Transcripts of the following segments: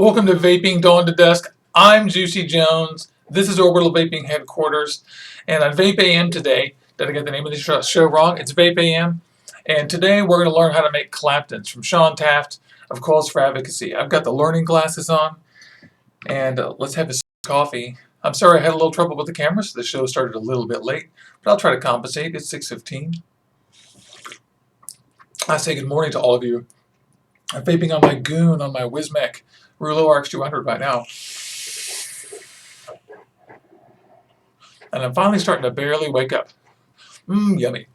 Welcome to Vaping Dawn to Dusk. I'm Juicy Jones. This is Orbital Vaping Headquarters. And on VapeAM today, did I get the name of the show wrong? It's VapeAM. And today we're going to learn how to make Claptons from Shawn Taft of Coils for Advocacy. I've got the learning glasses on. And let's have a coffee. I'm sorry I had a little trouble with the camera, so the show started a little bit late. But I'll try to compensate. It's 6:15. I say good morning to all of you. I'm vaping on my Goon, on my Wismec Rouleau RX200 right now. And I'm finally starting to barely wake up. Yummy.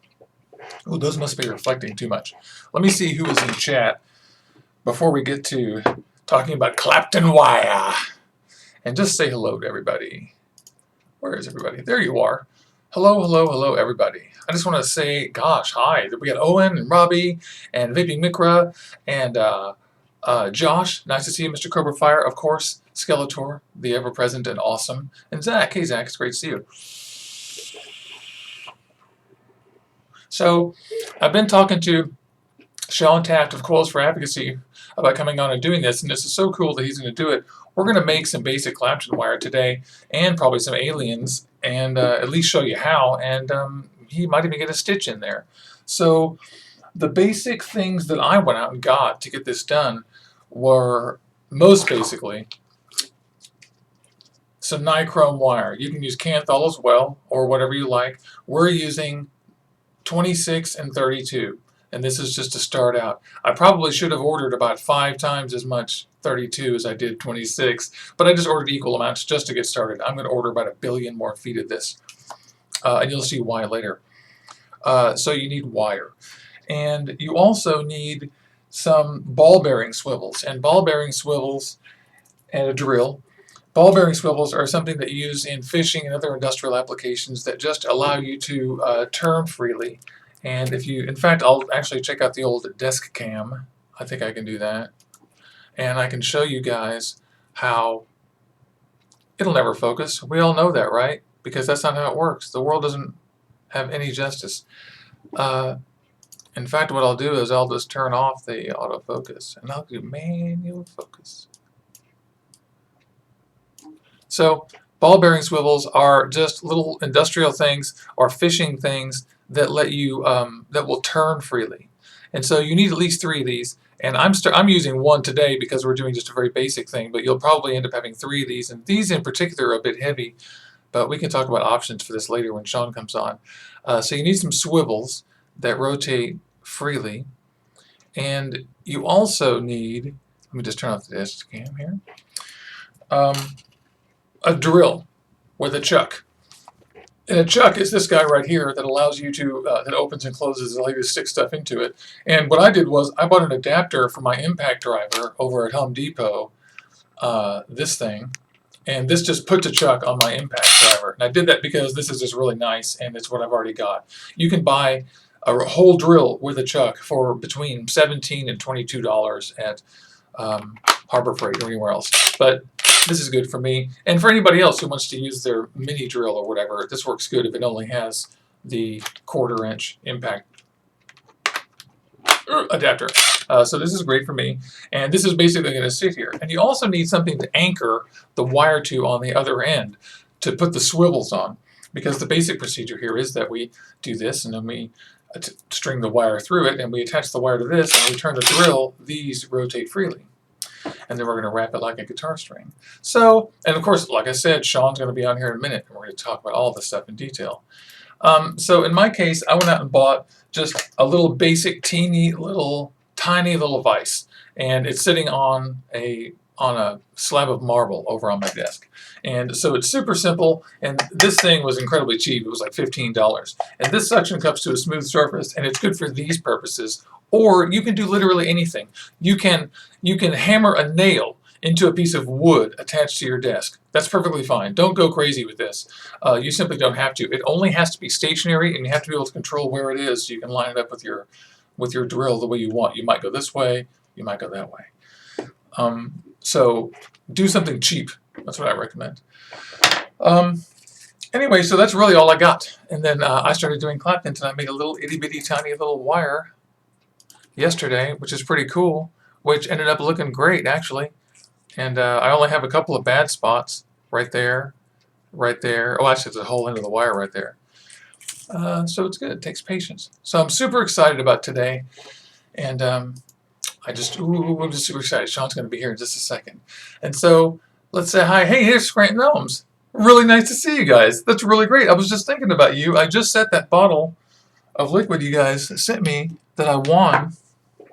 Oh, those must be reflecting too much. Let me see who is in chat before we get to talking about Clapton wire. And just say hello to everybody. Where is everybody? There you are. Hello, hello, hello, everybody. I just want to say, gosh, hi. We got Owen and Robbie and Vaping Mikra and Josh. Nice to see you, Mr. Cobra Fire. Of course, Skeletor, the ever-present and awesome. And Zach. Hey, Zach. It's great to see you. So, I've been talking to Shawn Taft of Coils for Advocacy about coming on and doing this, and this is so cool that he's going to do it. We're going to make some basic Clapton wire today, and probably some aliens, and at least show you how, and he might even get a stitch in there. So the basic things that I went out and got to get this done were, most basically, some nichrome wire. You can use Kanthal as well, or whatever you like. We're using 26 and 32. And this is just to start out. I probably should have ordered about 5 times as much 32 as I did 26, but I just ordered equal amounts just to get started. I'm going to order about 1 billion more feet of this, and you'll see why later. So you need wire. And you also need some ball bearing swivels, and ball bearing swivels and a drill. Ball bearing swivels are something that you use in fishing and other industrial applications that just allow you to turn freely. And if you, in fact, I'll actually check out the old desk cam. I think I can do that. And I can show you guys how it'll never focus. We all know that, right? Because that's not how it works. The world doesn't have any justice. In fact, what I'll do is I'll just turn off the autofocus and I'll do manual focus. So ball bearing swivels are just little industrial things or fishing things that let you that will turn freely, and so you need at least 3 of these. And I'm using 1 today because we're doing just a very basic thing, but you'll probably end up having 3 of these, and these in particular are a bit heavy, but we can talk about options for this later when Shawn comes on. So you need some swivels that rotate freely, and you also need, let me just turn off the desk cam here, a drill with a chuck. And a chuck is this guy right here that allows you to, that opens and closes, allows you to stick stuff into it. And what I did was I bought an adapter for my impact driver over at Home Depot, this thing, and this just puts a chuck on my impact driver. And I did that because this is just really nice and it's what I've already got. You can buy a whole drill with a chuck for between $17 and $22 at Harbor Freight or anywhere else. But this is good for me, and for anybody else who wants to use their mini drill or whatever, this works good if it only has the 1/4 inch impact adapter. So this is great for me, and this is basically going to sit here. And you also need something to anchor the wire to on the other end to put the swivels on, because the basic procedure here is that we do this, and then we string the wire through it, and we attach the wire to this, and we turn the drill. These rotate freely. And then we're going to wrap it like a guitar string. So, and of course, like I said, Shawn's going to be on here in a minute, and we're going to talk about all this stuff in detail. So in my case, I went out and bought just a little basic, teeny little, tiny little vise, and it's sitting on a slab of marble over on my desk. And so it's super simple, and this thing was incredibly cheap. It was like $15. And this suction cups to a smooth surface, and it's good for these purposes. Or you can do literally anything. You can hammer a nail into a piece of wood attached to your desk. That's perfectly fine. Don't go crazy with this. You simply don't have to. It only has to be stationary, and you have to be able to control where it is so you can line it up with your drill the way you want. You might go this way, you might go that way. So do something cheap. That's what I recommend. Anyway, so that's really all I got. And then I started doing Claptons, and I made a little itty-bitty tiny little wire yesterday, which is pretty cool, which ended up looking great, actually. And I only have a couple of bad spots right there, right there. Oh, actually, there's a whole end of the wire right there. So it's good. It takes patience. So I'm super excited about today. And I'm just super excited. Shawn's going to be here in just a second. And so let's say hi. Hey, here's Scranton Elms. Really nice to see you guys. That's really great. I was just thinking about you. I just set that bottle of liquid you guys sent me that I won,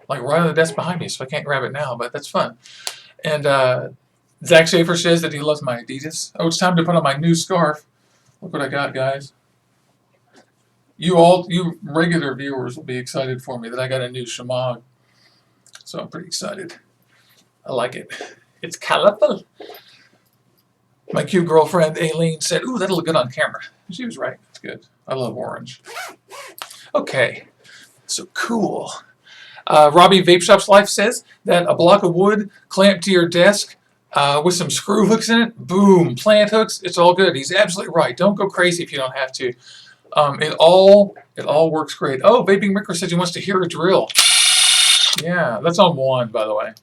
like right on the desk behind me, so I can't grab it now, but that's fun. And Zach Schaefer says that he loves my Adidas. Oh, it's time to put on my new scarf. Look what I got, guys. You regular viewers will be excited for me that I got a new shamag. So I'm pretty excited. I like it. It's colorful. My cute girlfriend, Aileen, said, ooh, that'll look good on camera. She was right. It's good. I love orange. Okay. So cool. Robbie Vape Shop's Life says that a block of wood clamped to your desk with some screw hooks in it, boom, plant hooks, it's all good. He's absolutely right. Don't go crazy if you don't have to. It all works great. Oh, Vaping Ricker says he wants to hear a drill. Yeah, that's on 1, by the way.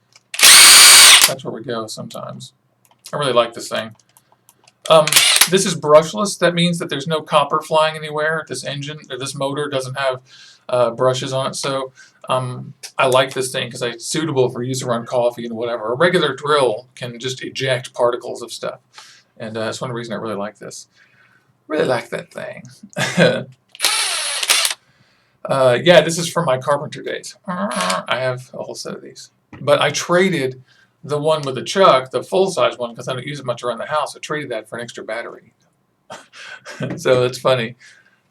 That's where we go sometimes. I really like this thing. This is brushless. That means that there's no copper flying anywhere. This engine, or this motor doesn't have brushes on it. So I like this thing because it's suitable for use around coffee and whatever. A regular drill can just eject particles of stuff. And that's one reason I really like this. Really like that thing. Yeah, this is from my carpenter days. I have a whole set of these. But I traded the one with the chuck, the full-size one, because I don't use it much around the house. I traded that for an extra battery. So it's funny.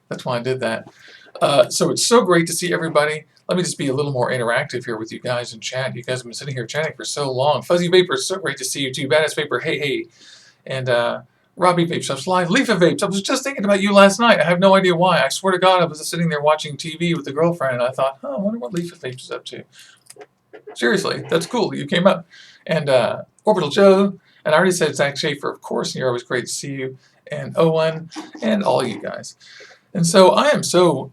That's why I did that. So it's so great to see everybody. Let me just be a little more interactive here with you guys in chat. You guys have been sitting here chatting for so long. Fuzzy Vapor, so great to see you too. Badass Vapor, hey, hey. And Robbie Vape Shop's Live. Leafa Vapes, I was just thinking about you last night. I have no idea why. I swear to God, I was sitting there watching TV with a girlfriend, and I thought, oh, I wonder what Leafa Vapes is up to. Seriously, that's cool. You came up. And Orbital Joe, and I already said Zach Schaefer, of course, and you're always great to see you, and Owen, and all you guys. And so I am so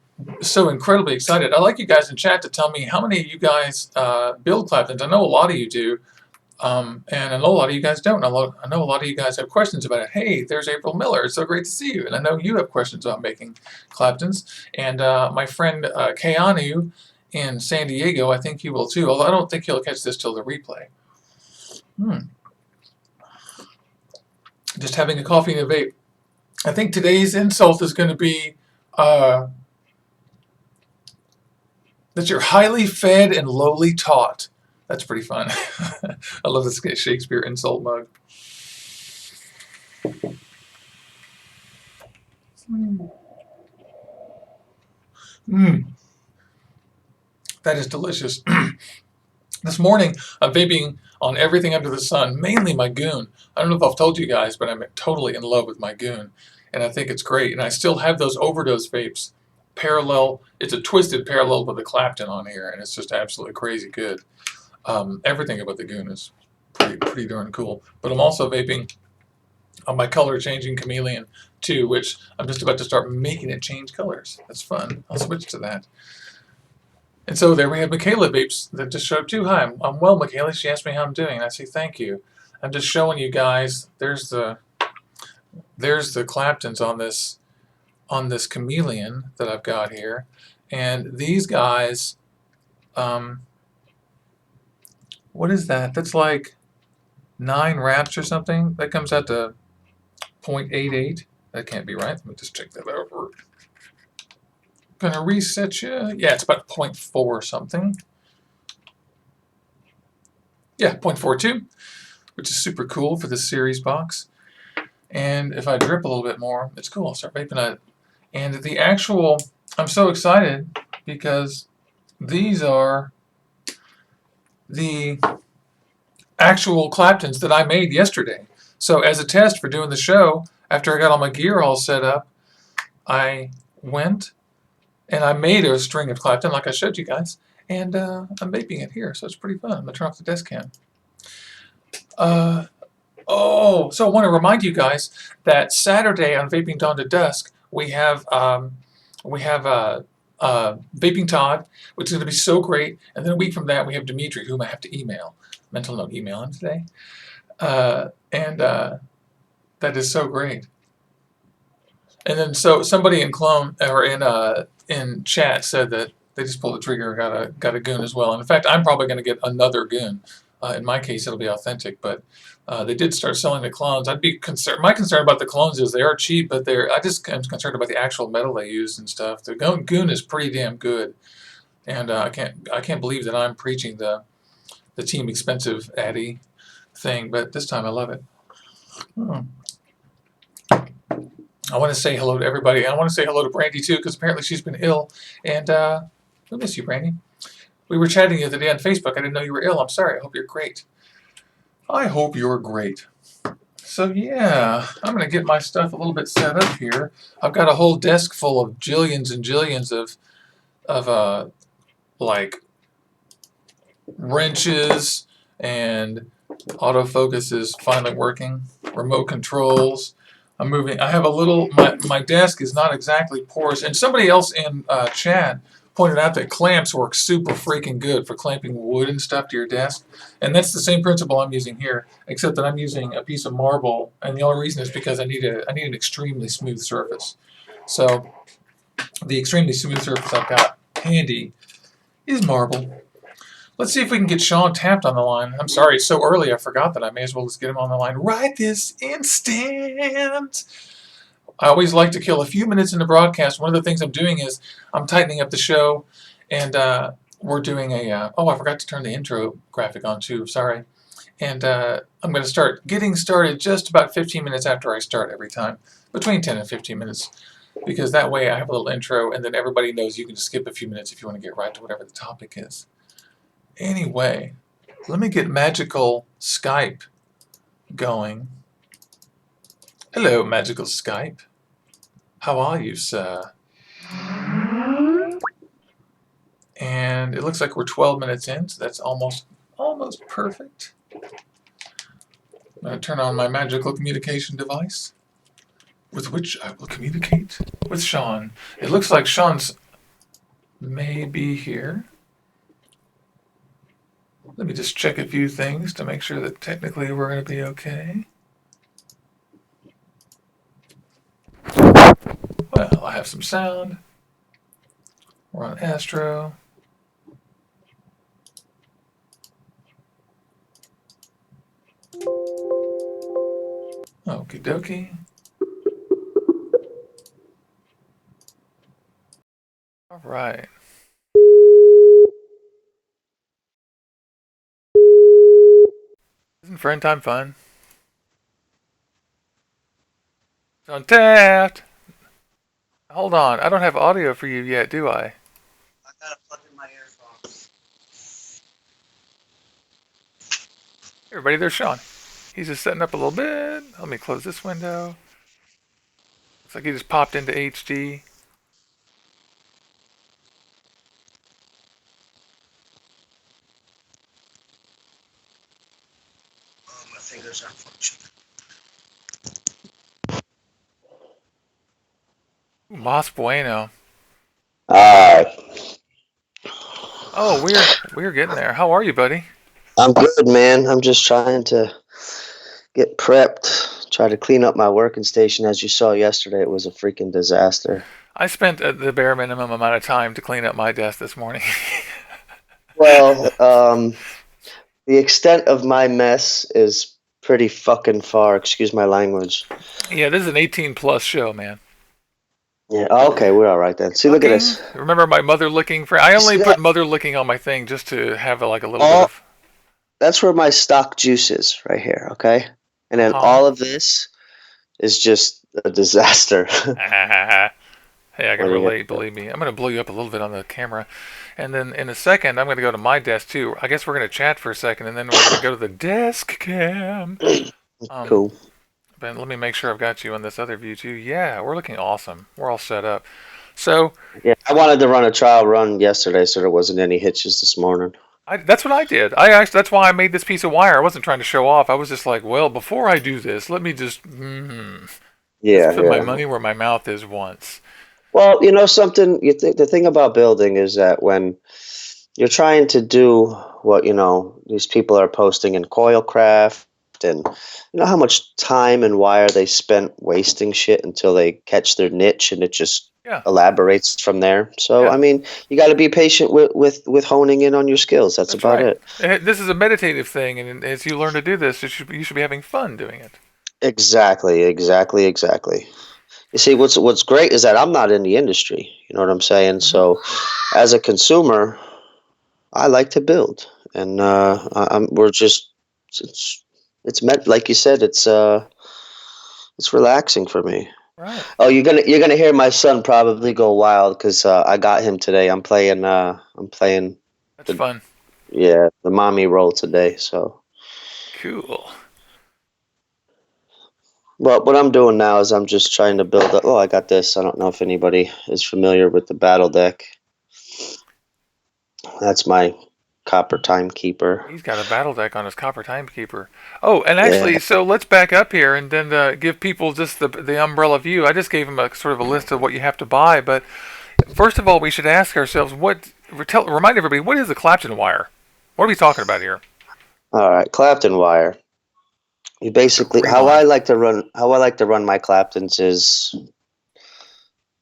incredibly excited. I'd like you guys in chat to tell me how many of you guys build Claptons. I know a lot of you do, and I know a lot of you guys don't. I know a lot of you guys have questions about it. Hey, there's April Miller. It's so great to see you. And I know you have questions about making Claptons. And my friend Keanu in San Diego, I think he will too, although I don't think he'll catch this till the replay. Just having a coffee and a vape. I think today's insult is going to be that you're highly fed and lowly taught. That's pretty fun. I love this Shakespeare insult mug. That is delicious. This morning, I'm vaping on everything under the sun, mainly my Goon. I don't know if I've told you guys, but I'm totally in love with my Goon, and I think it's great. And I still have those overdose vapes parallel. It's a twisted parallel with the Clapton on here, and it's just absolutely crazy good. Everything about the Goon is pretty darn cool. But I'm also vaping on my color-changing Chameleon too, which I'm just about to start making it change colors. That's fun. I'll switch to that. And so there we have Michaela Vapes that just showed up too. Hi, I'm well, Michaela. She asked me how I'm doing, and I say thank you. I'm just showing you guys. There's the Claptons on this Chameleon that I've got here, and these guys. What is that? That's like 9 wraps or something. That comes out to 0.88. That can't be right. Let me just check that over. Gonna reset you. Yeah, it's about 0.4 something. Yeah, 0.42, which is super cool for this series box. And if I drip a little bit more, it's cool. I'll start vaping on it. And the actual, I'm so excited because these are the actual Claptons that I made yesterday. So as a test for doing the show, after I got all my gear all set up, I went and I made a string of Clapton like I showed you guys, and I'm vaping it here, so it's pretty fun. I'm going to turn off the desk cam. So I want to remind you guys that Saturday on Vaping Dawn to Dusk, we have Vaping Todd, which is going to be so great, and then a week from that we have Dimitri, whom I have to email. Mental note, email him today. And that is so great. And then so somebody in clone or in chat said that they just pulled the trigger and got a goon as well. And in fact, I'm probably going to get another goon. In my case, it'll be authentic, but they did start selling the clones. I'd be concerned. My concern about the clones is they are cheap, but I just am concerned about the actual metal they use and stuff. The goon is pretty damn good, and I can't believe that I'm preaching the team expensive Addy thing, but this time I love it. Hmm. I want to say hello to everybody. I want to say hello to Brandy too, because apparently she's been ill, and we miss you, Brandy. We were chatting the other day on Facebook. I didn't know you were ill. I'm sorry. I hope you're great. I hope you're great. So yeah, I'm going to get my stuff a little bit set up here. I've got a whole desk full of jillions and jillions of like wrenches, and autofocus is finally working. Remote controls. I'm moving. I have a little. My desk is not exactly porous, and somebody else in chat pointed out that clamps work super freaking good for clamping wood and stuff to your desk, and that's the same principle I'm using here, except that I'm using a piece of marble, and the only reason is because I need an extremely smooth surface. So the extremely smooth surface I've got handy is marble. Let's see if we can get Shawn Taft on the line. I'm sorry, it's so early I forgot that. I may as well just get him on the line right this instant. I always like to kill a few minutes in the broadcast. One of the things I'm doing is I'm tightening up the show, and we're doing I forgot to turn the intro graphic on too, sorry. And I'm going to start getting started just about 15 minutes after I start every time, between 10 and 15 minutes, because that way I have a little intro, and then everybody knows you can just skip a few minutes if you want to get right to whatever the topic is. Anyway, let me get magical Skype going. Hello, magical Skype. How are you, sir? And it looks like we're 12 minutes in, so that's almost perfect. I'm going to turn on my magical communication device, with which I will communicate with Shawn. It looks like Shawn's may be here. Let me just check a few things to make sure that technically we're going to be okay. Well, I have some sound. We're on Astro. Okie dokie. All right. Isn't friend time fun? Shawn Taft! Hold on, I don't have audio for you yet, do I? I gotta plug in my earphones. Hey everybody, there's Shawn. He's just setting up a little bit. Let me close this window. Looks like he just popped into HD. Oh, my fingers aren't functioning. Ooh, Mas Bueno. Alright. Oh, we're getting there. How are you, buddy? I'm good, man. I'm just trying to get prepped. Try to clean up my working station. As you saw yesterday, it was a freaking disaster. I spent the bare minimum amount of time to clean up my desk this morning. Well, the extent of my mess is pretty fucking far. Excuse my language. Yeah, this is an 18 plus show, man. Yeah. Okay, we're all right then. See, look at this. Remember my mother licking? I only put that? mother licking on my thing just to have like a little bit of. That's where my stock juice is, right here. Okay, and then all of this is just a disaster. Hey, I can relate, believe me. I'm going to blow you up a little bit on the camera. And then in a second, I'm going to go to my desk too. I guess we're going to chat for a second, and then we're going to go to the desk cam. Cool. But let me make sure I've got you on this other view too. Yeah, we're looking awesome. We're all set up. So yeah, I wanted to run a trial run yesterday, so there wasn't any hitches this morning. That's what I did. That's why I made this piece of wire. I wasn't trying to show off. I was just like, well, before I do this, let me just put my money where my mouth is once. Well, you know something. The thing about building is that when you're trying to do what these people are posting in Coilcraft and you know how much time and wire they spent wasting shit until they catch their niche, and it just Yeah. elaborates from there. So Yeah. I mean, you got to be patient with honing in on your skills. That's That's about right. it. This is a meditative thing, and as you learn to do this, you should be having fun doing it. Exactly, exactly, exactly. You see, what's great is that I'm not in the industry. You know what I'm saying? Hmm. So, as a consumer, I like to build, and we're just it's it's meant like you said. It's relaxing for me. Right. Oh, you're gonna hear my son probably go wild because I got him today. I'm playing That's the fun. the mommy role today. So, Cool. but what I'm doing now is I'm just trying to build up. Oh, I got this. I don't know if anybody is familiar with the battle deck. That's my copper timekeeper. He's got a battle deck on his copper timekeeper. Oh, and Yeah. actually, so let's back up here and then give people just the umbrella view. I just gave them a sort of a list of what you have to buy, but first of all, we should ask ourselves remind everybody, what is the Clapton wire? What are we talking about here? All right, Clapton wire. You Just a basically rewind. how I like to run my Claptons is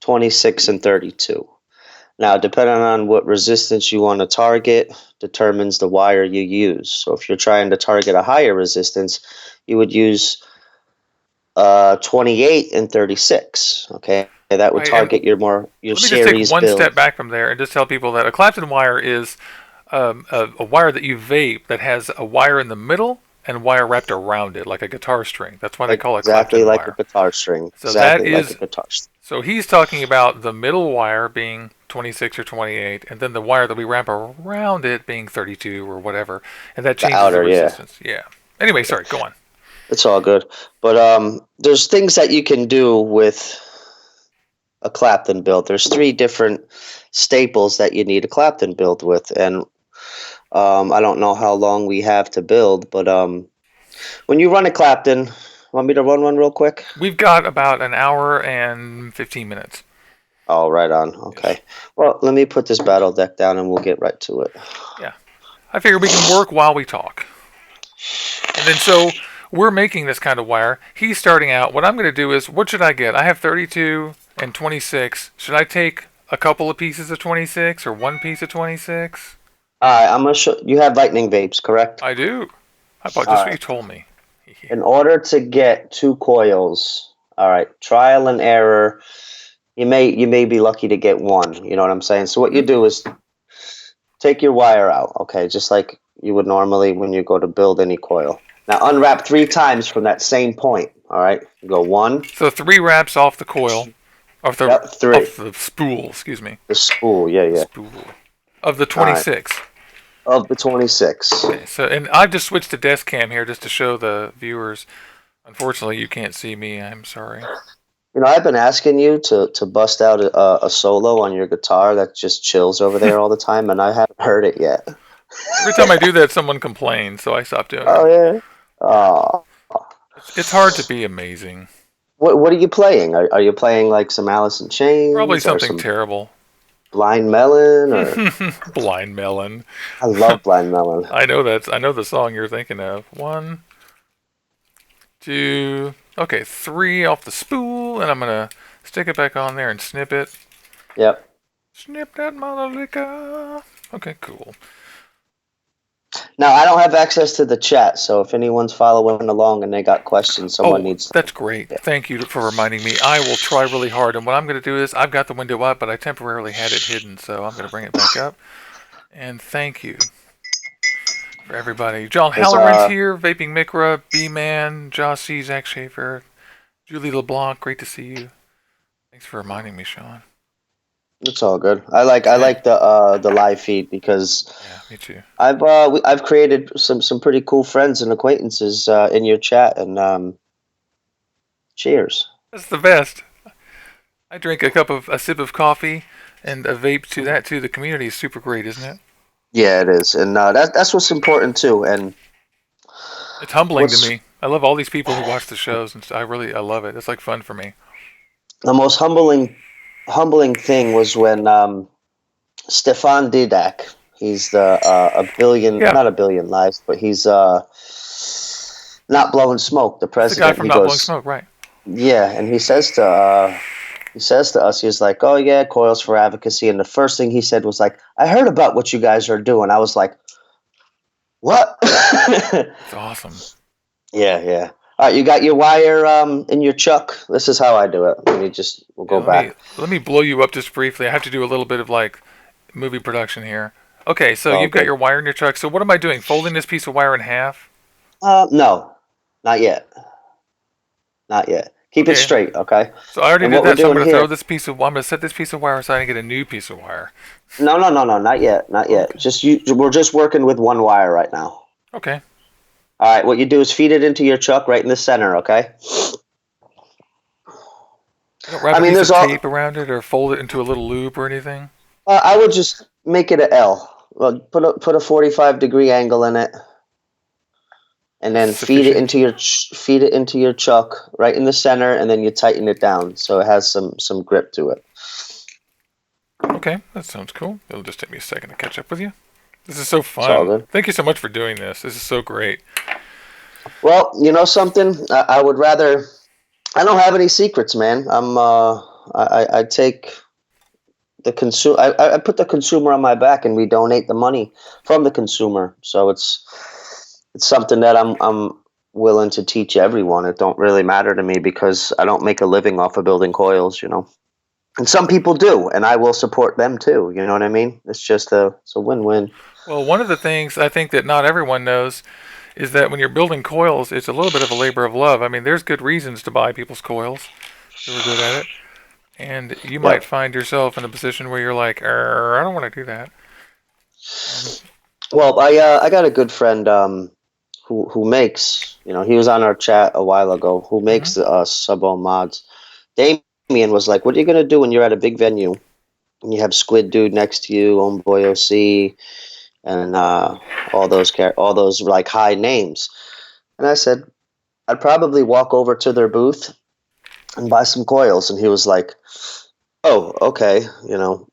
26 and 32. Now, depending on what resistance you want to target, determines the wire you use. So, if you're trying to target a higher resistance, you would use 28 and 36. Okay, that would Right, and target your let me just take series one build. step back from there and just tell people that a Clapton wire is a wire that you vape that has a wire in the middle and wire wrapped around it, like a guitar string. That's why they call it Exactly Clapton like a wire. guitar string. So that Exactly like a is guitar string. So he's talking about the middle wire being 26 or 28, and then the wire that we wrap around it being 32 or whatever, and that The changes the outer, yeah. resistance. Yeah. Anyway, sorry, go on. It's all good. But there's things that you can do with a Clapton build. There's three different staples that you need a Clapton build with, and I don't know how long we have to build, but when you run a Clapton, want me to run one real quick? We've got about an hour and 15 minutes. Oh, right on. Yes. Okay. Well, let me put this battle deck down, and we'll get right to it. Yeah. I figure we can work while we talk. And then so we're making this kind of wire. He's starting out. What I'm going to do is, what should I get? I have 32 and 26. Should I take a couple of pieces of 26 or one piece of 26? All right, I'm gonna show you have lightning vapes, correct? I do. I thought All just what you right. told me. In order to get two coils, all right, trial and error. You may be lucky to get one. You know what I'm saying? So what you Mhm. do is take your wire out, okay, just like you would normally when you go to build any coil. Now unwrap 3 times from that same point. All right, you go one, So 3 wraps off the coil, yep, three. off the spool. Excuse me, The spool, yeah, the yeah. spool of the All right, 26. of the 26. Okay, so and I've just switched to desk cam here just to show the viewers. Unfortunately, you can't see me. I'm sorry. You know, I've been asking you to bust out a solo on your guitar that just chills over there all the time, and I haven't heard it yet. Every time I do that, someone complains, so I stop doing Oh it. yeah. Yeah, Oh, it's hard to be amazing. what are you playing? Are you playing like some Alice in Probably Chains or something some terrible. Blind Melon or Blind melon. I love Blind Melon. I know the song you're thinking of. 1, 2, okay, 3 off the spool, and I'm gonna stick it back on there and snip it. Yep. Snip that mother liquor. Okay, cool. Now I don't have access to the chat, so if anyone's following along and they got questions, someone Oh, needs. that's great. Yeah. Thank you for reminding me. I will try really hard, and what I'm going to do is I've got the window up, but I temporarily had it hidden, so I'm going to bring it back up. And thank you for everybody. John There's Halloran's here, Vaping Micra, B-Man, Josh C, Zach Schaefer, Julie LeBlanc. Great to see you. Thanks for reminding me, Shawn. It's all good. I like the live feed because Yeah, me too. I've created some pretty cool friends and acquaintances in your chat, and cheers. That's the best. I drink a sip of coffee and a vape to that too. The community is super great, isn't it? Yeah, it is, and that's what's important too. And It's humbling to what's me. I love all these people who watch the shows, and I love it. It's like fun for me. the most humbling thing was when Stefan Didak. He's the a billion, Yeah, not a billion lives, but he's not blowing smoke, the It's the guy president, from he Not Blowing goes, Smoke, right? yeah, and he says to us, he's like, oh yeah, Coils for Advocacy, and the first thing he said was like, I heard about what you guys are doing. I was like, what? It's awesome. Yeah, yeah. All right, you got your wire in your chuck. This is how I do it. We'll Yeah, go back. let me blow you up just briefly. I have to do a little bit of like movie production here. Okay, so Oh, you've got good. your wire in your truck. So what am I doing? Folding this piece of wire in half? No, not yet. Not yet. Keep it Okay, straight, okay? so I already And did what we're that. So I'm doing going to throw here, this piece of. I'm going to set this piece of wire aside and get a new piece of wire. no, no, no, no, not yet, not yet. Okay. We're just working with one wire right now. Okay. All right, what you do is feed it into your chuck right in the center, okay? You don't wrap I a mean, piece there's of all. tape around it or fold it into a little loop or anything? I would just make it a L. Well, put a 45-degree angle in it, and That's then sufficient. feed it into your chuck right in the center, and then you tighten it down so it has some grip to it. Okay, that sounds cool. It'll just take me a second to catch up with you. This is so It's all fun. good. Thank you so much for doing this. This is so great. Well, you know something? I would rather. I don't have any secrets, man. I take the consumer. I put the consumer on my back, and we donate the money from the consumer. So it's something that I'm willing to teach everyone. It don't really matter to me because I don't make a living off of building coils, you know. And some people do, and I will support them too. You know what I mean? It's a win-win. Well, one of the things I think that not everyone knows is that when you're building coils, it's a little bit of a labor of love. I mean, there's good reasons to buy people's coils who are good at it. And you might Yep. find yourself in a position where you're like, I don't want to do that. Um, Well, I got a good friend who makes, you know, he was on our chat a while ago, who mhm. makes sub-ohm mods. Damien was like, what are you gonna do when you're at a big venue and you have Squid Dude next to you, Homeboy OC, and all those like high names? And I said, I'd probably walk over to their booth and buy some coils. And he was like, oh, okay, you know.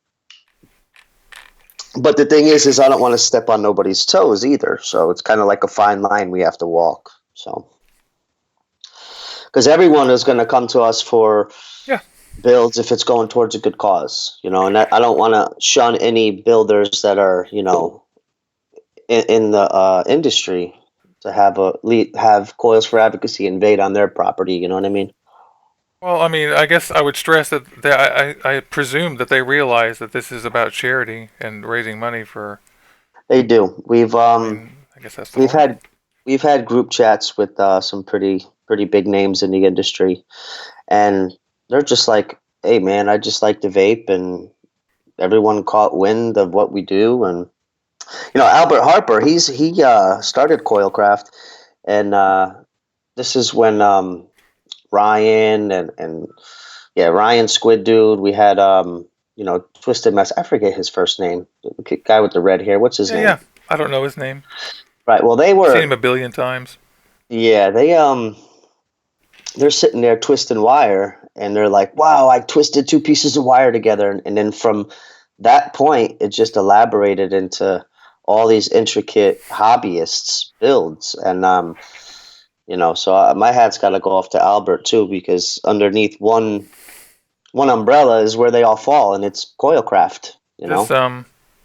But the thing is I don't want to step on nobody's toes either. So it's kind of like a fine line we have to walk. So, because everyone is going to come to us for Yeah, builds if it's going towards a good cause, you know, and I don't want to shun any builders that are, you know, in the industry to have coils for advocacy invade on their property. You know what I mean? well, I mean, I guess I would stress that I presume that they realize that this is about charity and raising money for. They do. I mean, I guess that's the We've point. had we've had group chats with some pretty big names in the industry, and they're just like, "Hey, man, I just like to vape," and everyone caught wind of what we do, and you know, Albert Harper, he started Coilcraft, and this is when Ryan and yeah, Ryan Squid Dude. We had you know, Twisted Mess. I forget his first name. The guy with the red hair. What's his Yeah, name? yeah. I don't know his name. Right. Well, I've seen him a billion times. yeah, they're sitting there twisting wire, and they're like, "Wow, I twisted two pieces of wire together," and then from that point, it just elaborated into all these intricate hobbyists builds, and you know, so my hat's got to go off to Albert too, because underneath one umbrella is where they all fall, and it's coilcraft. You This know,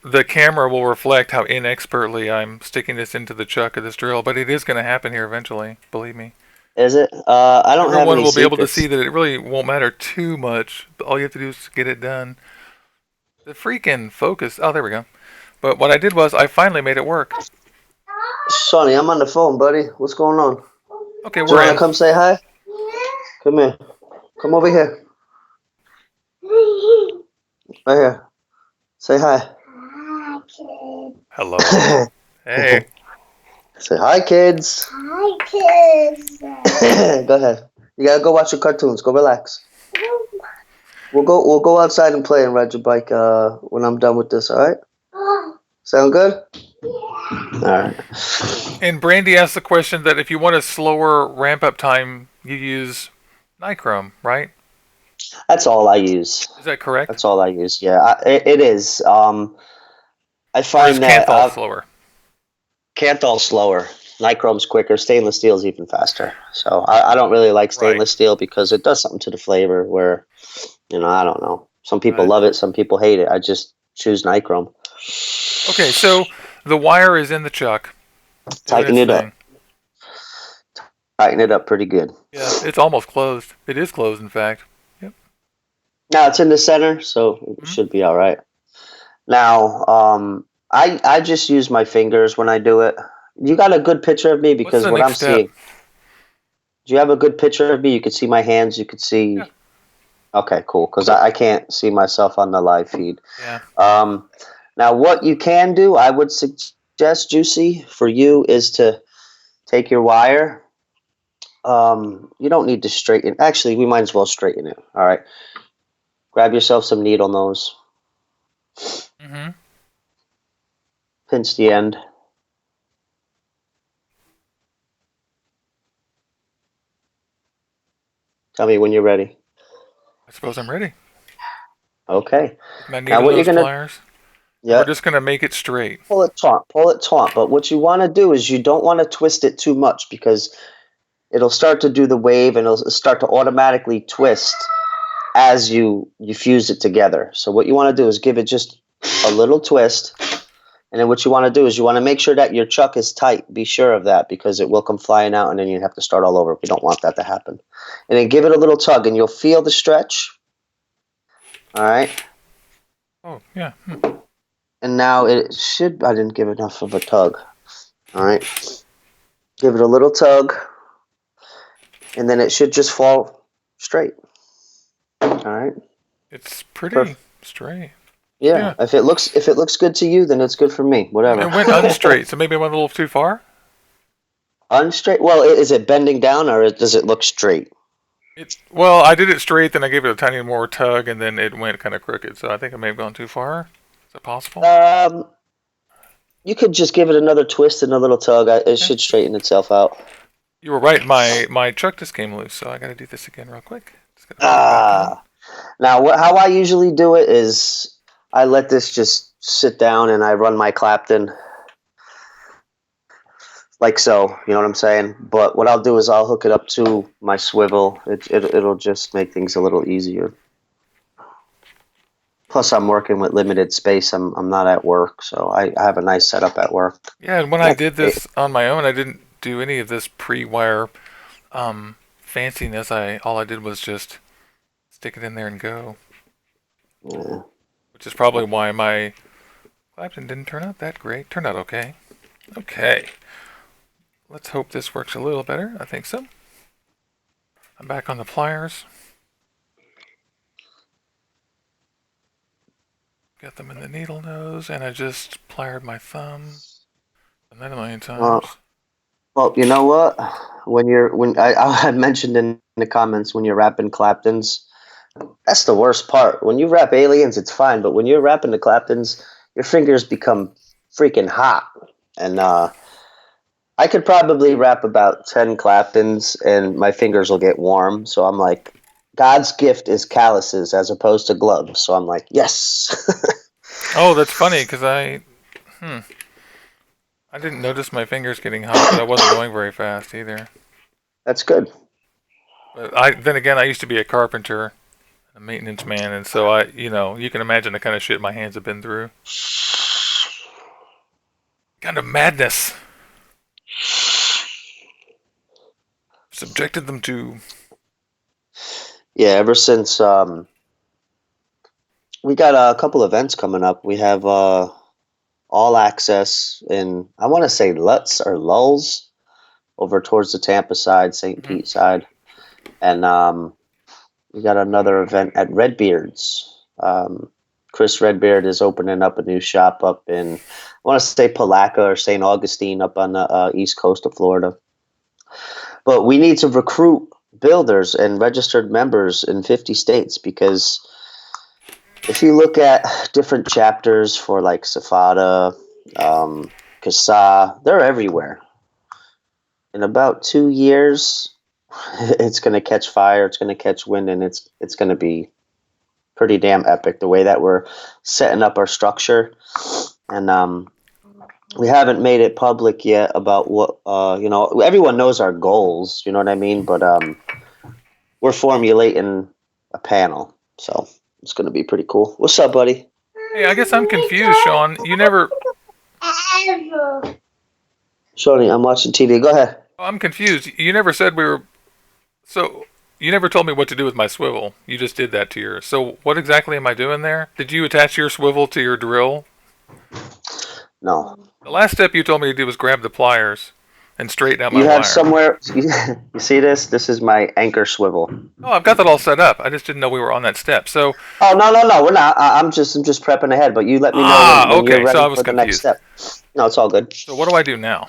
the camera will reflect how inexpertly I'm sticking this into the chuck of this drill, but it is going to happen here eventually. Believe me. is it? I don't have Everyone any will be able to see secrets. that it really won't matter too much. All you have to do is get it done. The freaking focus. Oh, there we go. But what I did was I finally made it work. Sonny, I'm on the phone, buddy. What's going on? Okay, Do you we're want to in. come say hi? Come here. Come over here. Right here. Say hi. Hello. Hey. Say hi, kids. Hi, kids. Go ahead. You gotta go watch your cartoons. Go relax. We'll go outside and play and ride your bike when I'm done with this, alright? Sound good? Alright. And Brandy asked the question that if you want a slower ramp up time, you use nichrome, right? That's all I use. Is that correct? That's all I use. Yeah, it is. I Or is find that Canthal slower? Canthal slower. Nichrome's quicker. Stainless steel is even faster. So I don't really like stainless steel because it does something to the flavor where, I don't know. Some people love it. Some people hate it. I just choose Nichrome. Okay, so the wire is in the chuck. Tighten it up. Tighten it up pretty good. Yeah, it's almost closed. It is closed, in fact. Yep. Now it's in the center, so it should be all right. Now, I just use my fingers when I do it. You got a good picture of me because what I'm seeing. Do you have a good picture of me? You could see my hands. You could see. Yeah. Okay, cool. Because I can't see myself on the live feed. Yeah. Now, what you can do, I would suggest, Juicy, for you is to take your wire. You don't need to straighten. Actually, we might as well straighten it. All right. Grab yourself some needle nose. Mm-hmm. Pinch the end. Tell me when you're ready. I suppose I'm ready. Okay. With my Now needle what you're nose gonna pliers. Yeah. We're just gonna make it straight. Pull it taut. But what you want to do is you don't want to twist it too much because it'll start to do the wave and it'll start to automatically twist as you fuse it together. So what you want to do is give it just a little twist. And then what you want to do is you want to make sure that your chuck is tight. Be sure of that because it will come flying out and then you have to start all over. We don't want that to happen. And then give it a little tug and you'll feel the stretch. All right. Oh, yeah. And now it should, I didn't give enough of a tug. All right. Give it a little tug. And then it should just fall straight. All right. It's pretty straight. Yeah. If it looks good to you, then it's good for me. Whatever. It went unstraight, so maybe I went a little too far. Unstraight? Well, is it bending down or does it look straight? Well, I did it straight, then I gave it a tiny more tug, and then it went kind of crooked. So I think I may have gone too far. Is that possible? You could just give it another twist and a little tug. It should straighten itself out. You were right. My chuck just came loose, so I got to do this again real quick. Now, how I usually do it is I let this just sit down and I run my Clapton like so. You know what I'm saying? But what I'll do is I'll hook it up to my swivel. It'll just make things a little easier. Plus, I'm working with limited space. I'm not at work, so I have a nice setup at work. Yeah, and when I did this on my own, I didn't do any of this pre-wire fanciness. All I did was just stick it in there and go. Yeah. Which is probably why my Clapton didn't turn out that great. Turned out okay. Okay. Let's hope this works a little better. I think so. I'm back on the pliers. Got them in the needle nose, and I just plied my thumb. And then a million times. Well, you know what? When I mentioned in the comments when you're wrapping Claptons, that's the worst part. When you wrap aliens, it's fine, but when you're wrapping the Claptons, your fingers become freaking hot. And I could probably wrap about 10 Claptons, and my fingers will get warm. So I'm like, God's gift is calluses as opposed to gloves. So I'm like, yes. Oh, that's funny because I didn't notice my fingers getting hot, but I wasn't going very fast either. That's good. But then again, I used to be a carpenter, a maintenance man, and so you can imagine the kind of shit my hands have been through. Kind of madness. Subjected them to. Yeah, ever since we got a couple events coming up. We have All Access in, I want to say Lutz or Lulz over towards the Tampa side, St. Pete side. And we got another event at Redbeard's. Chris Redbeard is opening up a new shop up in, I want to say Palaca or St. Augustine up on the east coast of Florida. But we need to recruit builders and registered members in 50 states because if you look at different chapters for like Safada, Casaa, they're everywhere. In about 2 years, it's going to catch fire, it's going to catch wind, and it's going to be pretty damn epic the way that we're setting up our structure. And We haven't made it public yet about what everyone knows our goals, you know what I mean? But we're formulating a panel, so it's going to be pretty cool. What's up, buddy? Hey, I guess I'm confused, Shawn. You never. Shoni, I'm watching TV. Go ahead. Oh, I'm confused. You never said we were. So you never told me what to do with my swivel. You just did that to yours. So what exactly am I doing there? Did you attach your swivel to your drill? No. The last step you told me to do was grab the pliers and straighten out my You have wire. somewhere. You see this? This is my anchor swivel. Oh, I've got that all set up. I just didn't know we were on that step. So. Oh no, we're not. I'm just prepping ahead. But you let me know when you're Okay. ready So I was for the next confused. step. No, it's all good. So what do I do now?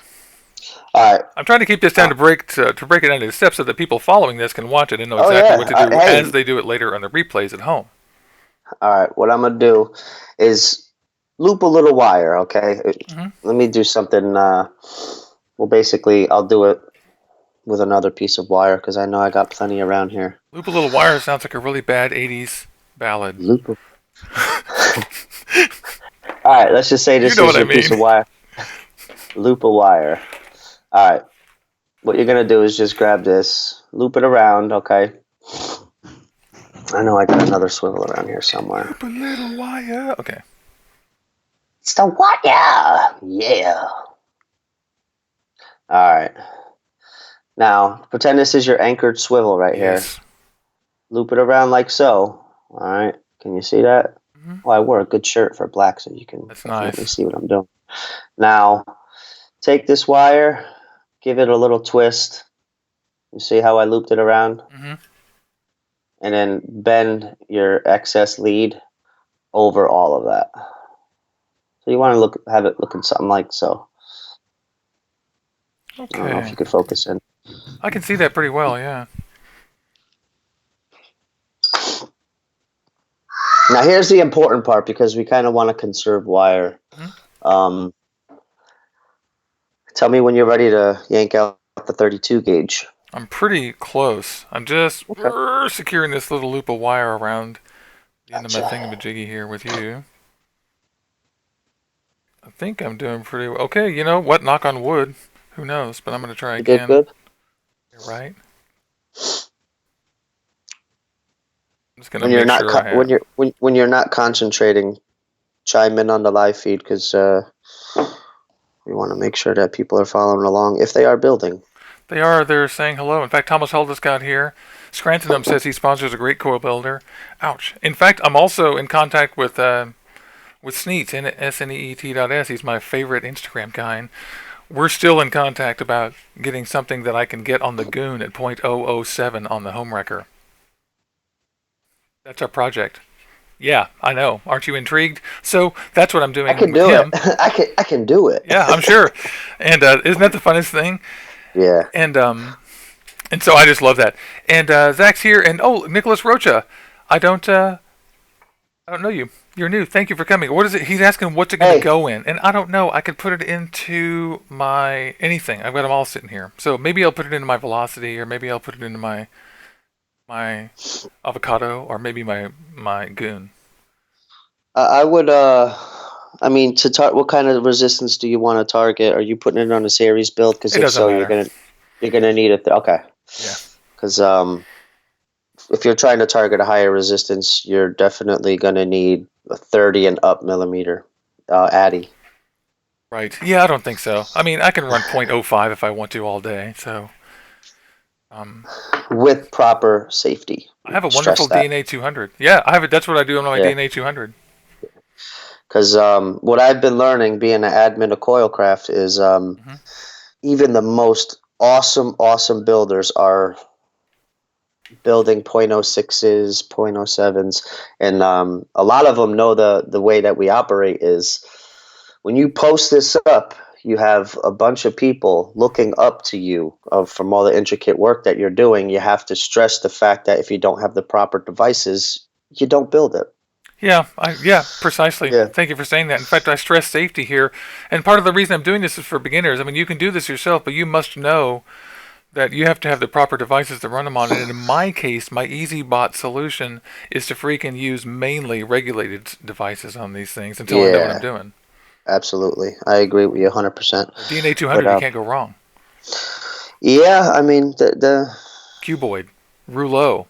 All right. I'm trying to keep this down to break it down into steps so that people following this can watch it and know Oh, exactly yeah. what to do Hey. as they do it later on the replays at home. All right. What I'm gonna do is loop a little wire. Okay. Let me do something. Well, basically, I'll do it with another piece of wire because I know I got plenty around here. Loop a Little Wire sounds like a really bad 80s ballad. Loop. All right. Let's just say this You know is what your I mean. piece of wire. Loop a wire. All right. What you're gonna do is just grab this, loop it around. Okay. I know I got another swivel around here somewhere. Loop a little wire. Okay. It's the wire. Yeah. All right. Now, pretend this is your anchored swivel right here. Loop it around like so. All right. Can you see that? Well, I wore a good shirt for black, so you can definitely see what I'm doing. Now, take this wire, give it a little twist. You see how I looped it around? And then bend your excess lead over all of that. So you want to have it looking something like so. Okay. I don't know if you could focus in. I can see that pretty well, yeah. Now here's the important part because we kind of want to conserve wire. Tell me when you're ready to yank out the 32 gauge. I'm pretty close. I'm just securing this little loop of wire around the end of my thingamajiggy here with you. I think I'm doing pretty well. Okay, you know what? Knock on wood. Who knows? But I'm going to try again. You did good? You're right. I'm just going to make sure I have. When you're not concentrating, chime in on the live feed because we want to make sure that people are following along if they are building. They are. They're saying hello. In fact, Thomas Huldis got here. Scrantonum says he sponsors a great coil builder. Ouch. In fact, I'm also in contact with Sneets, SNEET.S. He's my favorite Instagram guy. And we're still in contact about getting something that I can get on the Goon at .007 on the home wrecker. That's our project. Yeah, I know. Aren't you intrigued? So that's what I'm doing. I can do it. I can do it. Yeah, I'm sure. And isn't that the funnest thing? Yeah. And so I just love that. And Zach's here. And Nicholas Rocha, I don't know you. You're new. Thank you for coming. What is it? He's asking what's it going to go in, and I don't know. I could put it into my anything. I've got them all sitting here. So maybe I'll put it into my velocity, or maybe I'll put it into my avocado, or maybe my goon. I would. I mean, what kind of resistance do you want to target? Are you putting it on a series build? Because if so, matter. you're gonna need it. Okay. Yeah. Because if you're trying to target a higher resistance, you're definitely gonna need a 30 and up millimeter addy. Right. Yeah, I don't think so. I mean, I can run .05 if I want to all day. So. With proper safety. I have a wonderful DNA 200. Yeah, I have it. That's what I do on my DNA 200. Because what I've been learning being an admin of Coilcraft is even the most awesome builders are building .06s, .07s, and a lot of them know the way that we operate is when you post this up, you have a bunch of people looking up to you from all the intricate work that you're doing. You have to stress the fact that if you don't have the proper devices, you don't build it. Yeah, precisely. Yeah. Thank you for saying that. In fact, I stress safety here. And part of the reason I'm doing this is for beginners. I mean, you can do this yourself, but you must know that you have to have the proper devices to run them on. And in my case, my EasyBot solution is to freaking use mainly regulated devices on these things until I know what I'm doing. absolutely. I agree with you 100%. DNA 200, But you can't go wrong. yeah, I mean the Cuboid, rouleau,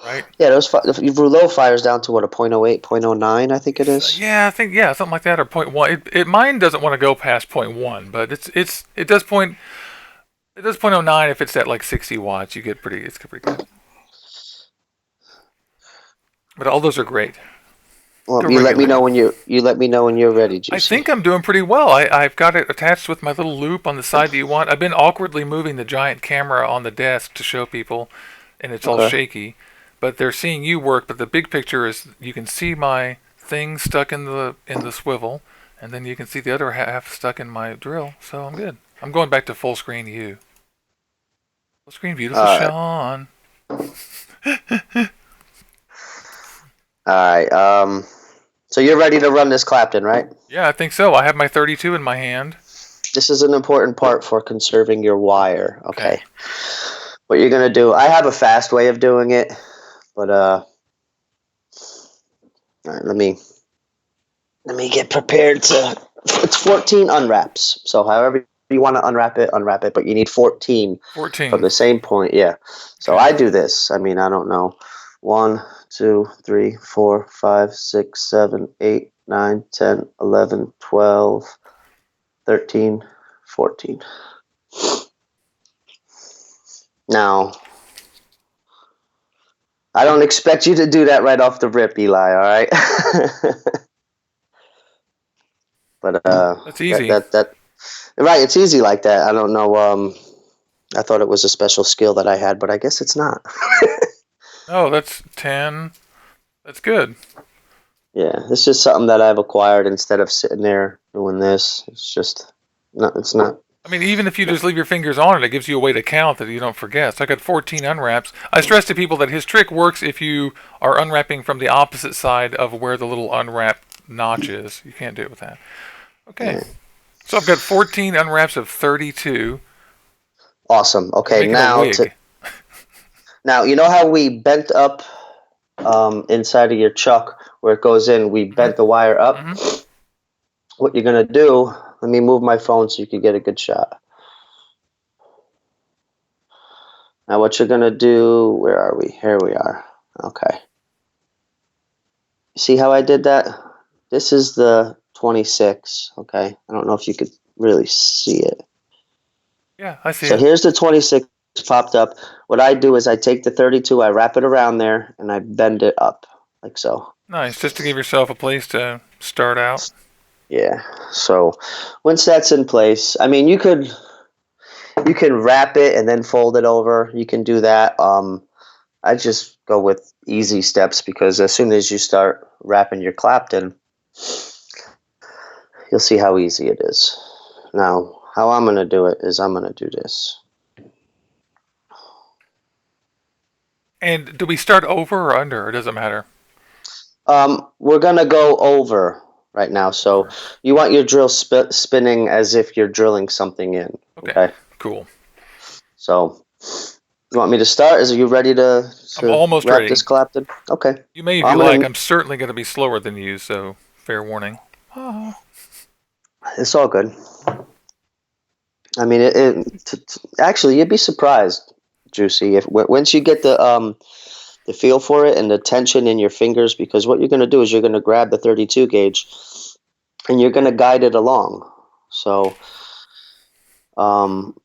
right? yeah, the rouleau fires down to what, a point oh eight, point oh nine, I think it is. Yeah, I think something like that, or point one. Mine doesn't want to go past point one, but it does point oh nine if it's at like 60 watts. It's pretty good. But all those are great. Well, Go you let me know regulator. when you let me know when you're ready, I Juicy. think I'm doing pretty well. I've got it attached with my little loop on the side that you want. I've been awkwardly moving the giant camera on the desk to show people, and it's all Okay. shaky. But they're seeing you work. But the big picture is you can see my thing stuck in the swivel, and then you can see the other half stuck in my drill. So I'm good. I'm going back to full screen you. Full screen, beautiful All right. Shawn. All right. So you're ready to run this Clapton, right? Yeah, I think so. I have my 32 in my hand. This is an important part for conserving your wire. Okay. Okay. What you're gonna do? I have a fast way of doing it, but all right, let me get prepared to. It's 14 unwraps. So however you want to unwrap it, but you need 14 from 14. the same point. Yeah. So Okay. I do this. I mean, I don't know. 1, 2, 3, 4, 5, 6, 7, 8, 9, 10, 11, 12, 13, 14. Now, I don't expect you to do that right off the rip, Eli, all right? But That's easy. that right, it's easy like that. I don't know. I thought it was a special skill that I had, but I guess it's not. Oh, that's 10. That's good. Yeah, it's just something that I've acquired instead of sitting there doing this. It's just not. It's not. I mean, even if you just leave your fingers on it, it gives you a way to count that you don't forget. So I got 14 unwraps. I stress to people that his trick works if you are unwrapping from the opposite side of where the little unwrap notch is. You can't do it with that. Okay. Yeah. So I've got 14 unwraps of 32. Awesome. We're Okay, making a wig. now you know how we bent up inside of your chuck where it goes in. We bent the wire up. Mm-hmm. What you're gonna do? Let me move my phone so you can get a good shot. Now what you're gonna do? Where are we? Here we are. Okay. See how I did that? This is the 26. Okay. I don't know if you could really see it. Yeah, I see So it. here's the 26 popped up. What I do is I take the 32, I wrap it around there, and I bend it up like so. Nice, just to give yourself a place to start out. Yeah. So once that's in place, I mean, you can wrap it and then fold it over. You can do that. I just go with easy steps because as soon as you start wrapping your Clapton, you'll see how easy it is. Now, how I'm going to do it is I'm going to do this. And do we start over or under, or does it matter? We're going to go over right now. So Over. you want your drill spinning as if you're drilling something in. Okay, Okay. cool. So you want me to start? Are you ready I'm to almost wrap this ready. Clapton? Okay. You may if Well, you like. I'm certainly going to be slower than you, so fair warning. Oh. it's all good. I mean, actually, you'd be surprised, Juicy, if once you get the feel for it and the tension in your fingers, because what you're going to do is you're going to grab the 32 gauge and you're going to guide it along. So, um,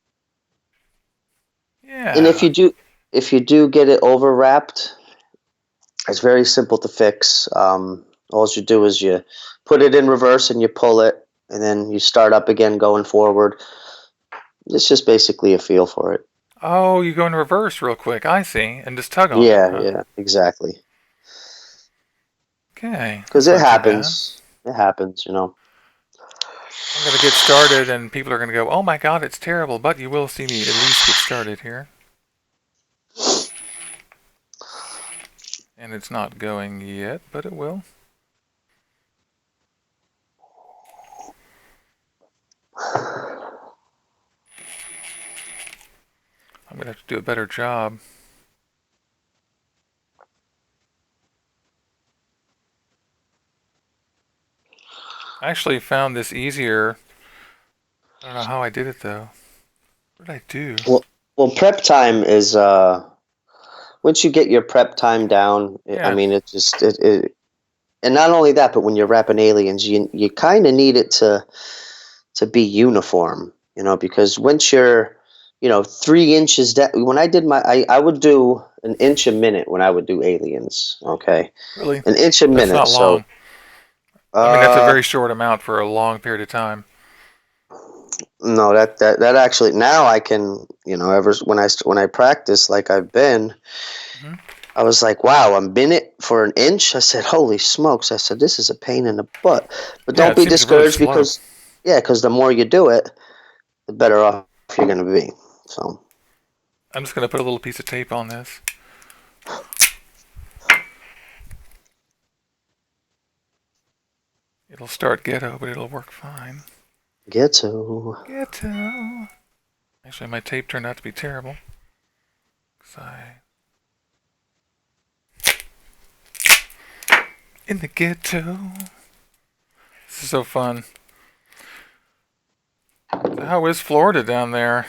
and Yeah. if you do get it over wrapped, it's very simple to fix. All you do is you put it in reverse and you pull it, and then you start up again going forward. It's just basically a feel for it. Oh, you go in reverse real quick. I see, and just tug on it, Yeah, huh? yeah, exactly. Okay, Because that's it not too bad. happens. It happens, you know. I'm gonna get started, and people are gonna go, "Oh my God, it's terrible!" But you will see me at least get started here, and it's not going yet, but it will. I'm gonna have to do a better job. I actually found this easier. I don't know how I did it though. What did I do? Well, prep time is once you get your prep time down, I Yeah, mean, it just and not only that, but when you're wrapping aliens, you kind of need it to be uniform, because once you're, 3 inches down, when I did I would do an inch a minute when I would do aliens. Okay, really. an inch a That's minute. not So, long. I mean, that's a very short amount for a long period of time. no, that actually now I can, ever when I practice like I've been. Hmm. I was like, wow, a minute for an inch? I said, holy smokes. I said, this is a pain in the butt. But Yeah, don't it be seems really discouraged slow. because the more you do it, the better off you're going to be. So, I'm just gonna put a little piece of tape on this. It'll start ghetto, but it'll work fine. get to. Ghetto. Actually, my tape turned out to be terrible. 'Cause in the ghetto. This is so fun. So how is Florida down there?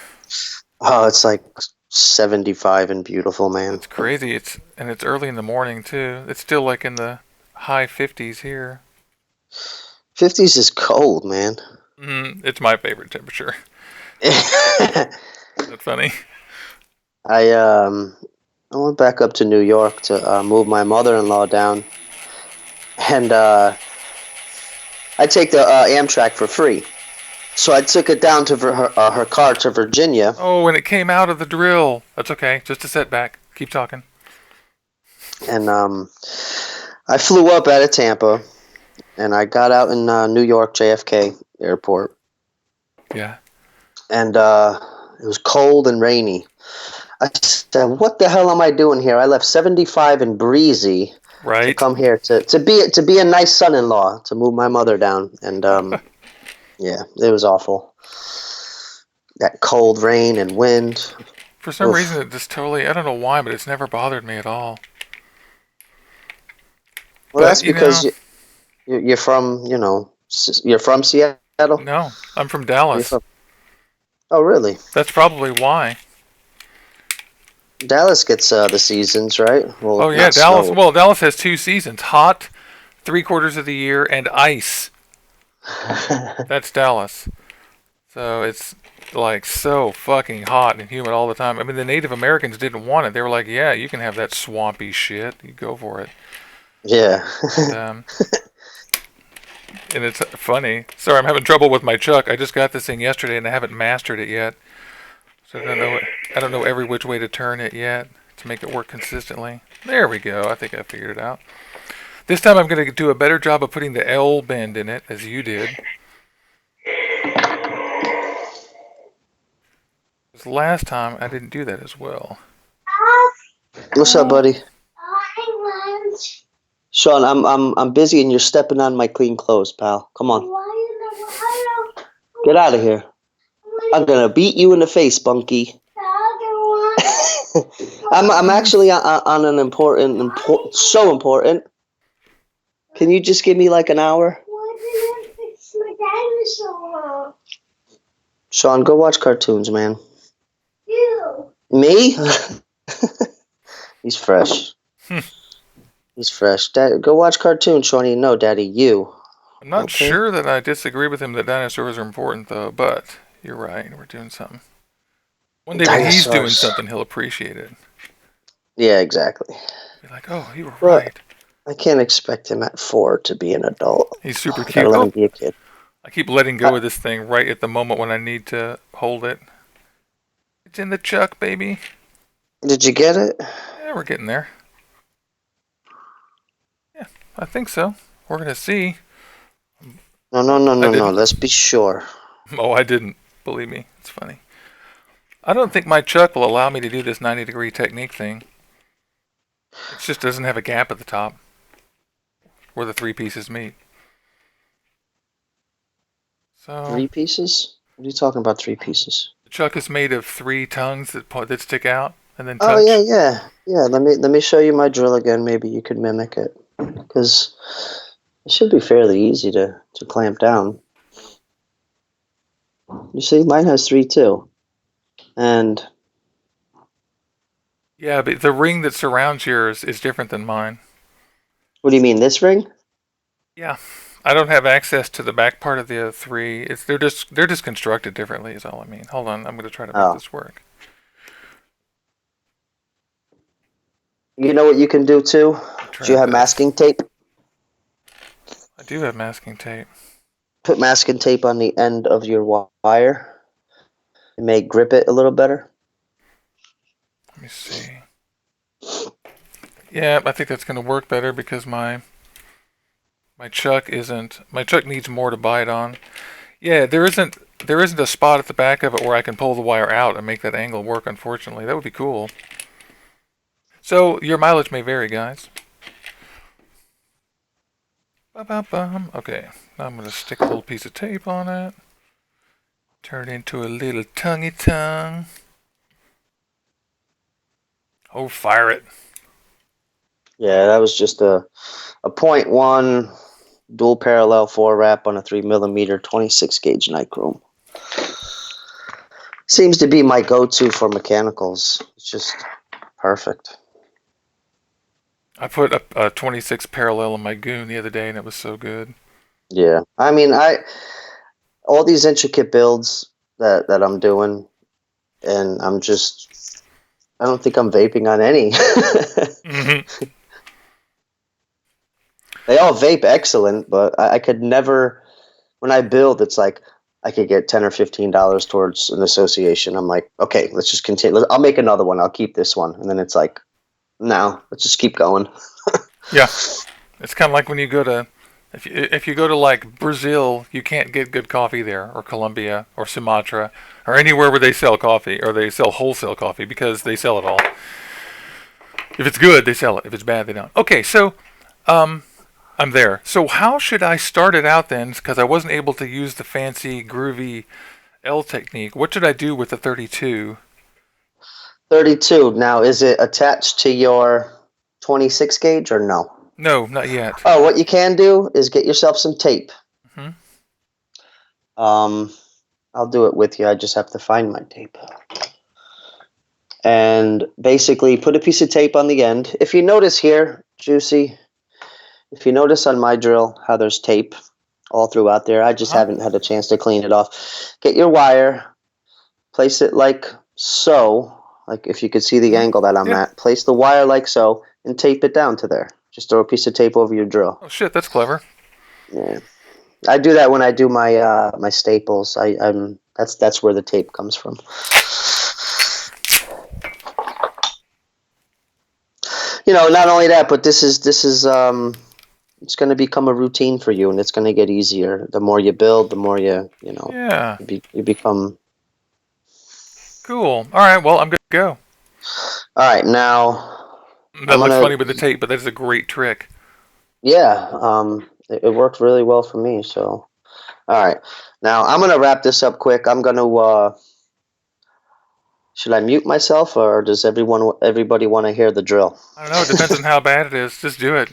Oh, it's like 75 and beautiful, man. It's crazy. It's early in the morning too. It's still like in the high 50s here. 50s is cold, man. It's my favorite temperature. That's funny. I um I went back up to New York to move my mother-in-law down, and I take the Amtrak for free. So I took it down to her car to Virginia, Oh, and it came out of the drill. That's okay. Just a setback. Keep talking. and I flew up out of Tampa, and I got out in New York JFK Airport, Yeah. and it was cold and rainy. I said, "What the hell am I doing here? I left 75 and breezy to Right. come here to be a nice son-in-law to move my mother down." And yeah, it was awful. That cold rain and wind. For some reason, Oof. it just totally, I don't know why, but it's never bothered me at all. Well, But, that's because you're from you're from Seattle. no, I'm from You're Dallas. from, oh, really? That's probably why. Dallas gets the seasons, right? Well, Oh, yeah, not Dallas. snow. Well, Dallas has 2 seasons, hot 3/4 of the year and ice. That's Dallas. So it's like so fucking hot and humid all the time. I mean, the Native Americans didn't want it. They were like, yeah, you can have that swampy shit. You go for it. Yeah. And, and it's funny. Sorry, I'm having trouble with my chuck. I just got this thing yesterday and I haven't mastered it yet. So I don't know every which way to turn it yet to make it work consistently. There we go. I think I figured it out. This time I'm going to do a better job of putting the L bend in it, as you did. Because last time I didn't do that as well. What's up, buddy? Shawn, I'm busy and you're stepping on my clean clothes, pal. Come on. Get out of here. I'm gonna beat you in the face, Bunky. I'm actually on an important, so important. Can you just give me like an hour? Shawn, go watch cartoons, man. You. Me? He's fresh. He's fresh. Dad, go watch cartoons, Shawnee. No, Daddy, you. I'm not Okay. sure that I disagree with him that dinosaurs are important, though, but you're right. We're doing something. One day when he's doing Dinosaurs. something, he'll appreciate it. Yeah, exactly. Be like, oh, you were But right. I can't expect him at 4 to be an adult. He's super I gotta cute. let Oh, him be a kid. I keep letting go of this thing right at the moment when I need to hold it. It's in the chuck, baby. Did you get it? Yeah, we're getting there. Yeah, I think so. We're going to see. No. Didn't. Let's be sure. Oh, I didn't. Believe me. It's funny. I don't think my chuck will allow me to do this 90-degree technique thing. It just doesn't have a gap at the top where the 3 pieces meet. So 3 pieces? What are you talking about, 3 pieces? the chuck is made of 3 tongues that stick out and then Oh, touch. yeah. Let me show you my drill again. Maybe you could mimic it. Because It should be fairly easy to clamp down. You see, mine has 3 too. And Yeah, but the ring that surrounds yours is different than mine. what do you mean, this ring? Yeah, I don't have access to the back part of the three. They're just constructed differently. Is all I mean. Hold on, I'm going to try to make Oh. this work. You know what you can do too? Do you have This. masking tape? I do have masking tape. Put masking tape on the end of your wire. It may grip it a little better. Let me see. Yeah, I think that's going to work better because my chuck isn't. My chuck needs more to bite on. Yeah, there isn't a spot at the back of it where I can pull the wire out and make that angle work. Unfortunately, that would be cool. So your mileage may vary, guys. Okay, now I'm going to stick a little piece of tape on it. Turn it into a little tonguey tongue. Oh, fire it. Yeah, that was just a 0.1 dual parallel 4 wrap on a 3mm 26 gauge nichrome. Seems to be my go-to for mechanicals. It's just perfect. I put a 26 parallel in my goon the other day, and it was so good. Yeah, I mean, all these intricate builds that I'm doing, and I don't think I'm vaping on any. Mm-hmm. They all vape excellent, but I could never. When I build, it's like I could get $10 or $15 towards an association. I'm like, okay, let's just continue. I'll make another one. I'll keep this one, and then it's like, no, let's just keep going. Yeah, it's kind of like when you go to, if you go to like Brazil, you can't get good coffee there, or Colombia, or Sumatra, or anywhere where they sell coffee, or they sell wholesale coffee because they sell it all. If it's good, they sell it. If it's bad, they don't. Okay, so I'm there. So how should I start it out then? Because I wasn't able to use the fancy, groovy L technique. What should I do with the 32? 32. Now, is it attached to your 26 gauge or no? No, not yet. Oh, what you can do is get yourself some tape. Mm-hmm. I'll do it with you. I just have to find my tape. And basically put a piece of tape on the end. If you notice here, Juicy, if you notice on my drill how there's tape all throughout there, I just haven't had a chance to clean it off. Get your wire, place it like so, like if you could see the angle that I'm at, place the wire like so, and tape it down to there. Just throw a piece of tape over your drill. Oh shit, that's clever. Yeah, I do that when I do my my staples. That's where the tape comes from. You know, not only that, but this is it's going to become a routine for you, and it's going to get easier. The more you build, the more you become. Cool. All right. Well, I'm good to go. All right, now. That looks funny with the tape, but that is a great trick. Yeah, it worked really well for me. So, all right, now I'm gonna wrap this up quick. I'm gonna. Should I mute myself, or does everybody want to hear the drill? I don't know. It depends on how bad it is. Just do it.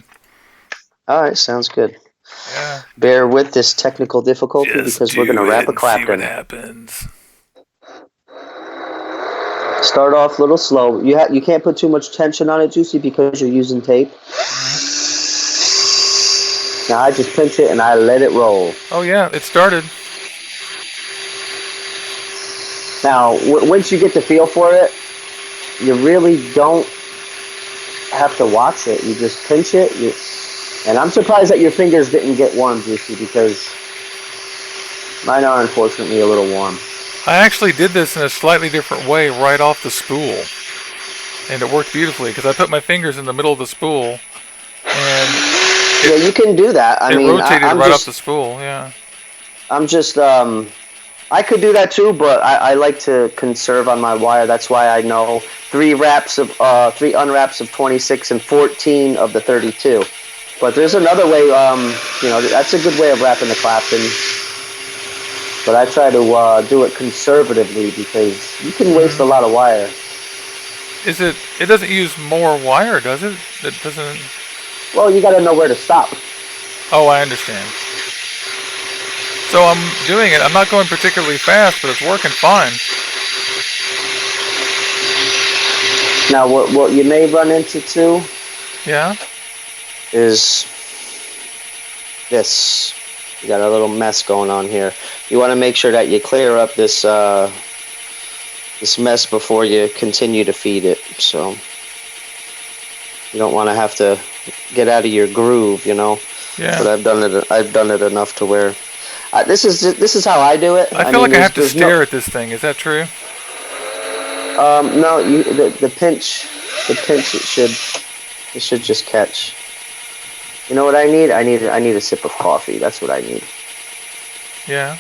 All right, sounds good. Yeah. Bear with this technical difficulty because we're gonna wrap a Clapton. See what happens. Start off a little slow. You can't put too much tension on it, Juicy, because you're using tape. Mm-hmm. Now I just pinch it and I let it roll. Oh yeah, it started. Now, once you get the feel for it, you really don't have to watch it. You just pinch it. And I'm surprised that your fingers didn't get warm, Juicy, because mine are unfortunately a little warm. I actually did this in a slightly different way right off the spool. And it worked beautifully because I put my fingers in the middle of the spool and yeah, you can do that. I mean, rotated right off the spool, yeah. I'm just I could do that too, but I like to conserve on my wire. That's why I know 3 unwraps of 26 and 14 of the 32. But there's another way. You know, that's a good way of wrapping the Clapton. But I try to do it conservatively because you can waste a lot of wire. It doesn't use more wire, does it? It doesn't. Well, you got to know where to stop. Oh, I understand. So I'm doing it. I'm not going particularly fast, but it's working fine. Now, what you may run into too Yeah? is this. You got a little mess going on here. You want to make sure that you clear up this this mess before you continue to feed it. So you don't want to have to get out of your groove, you know. Yeah. But I've done it enough to where this is how I do it. I feel mean, like I have to there's stare at this thing. Is that true? no the pinch it should just catch. You know what I need? I need a sip of coffee. That's what I need. Yeah.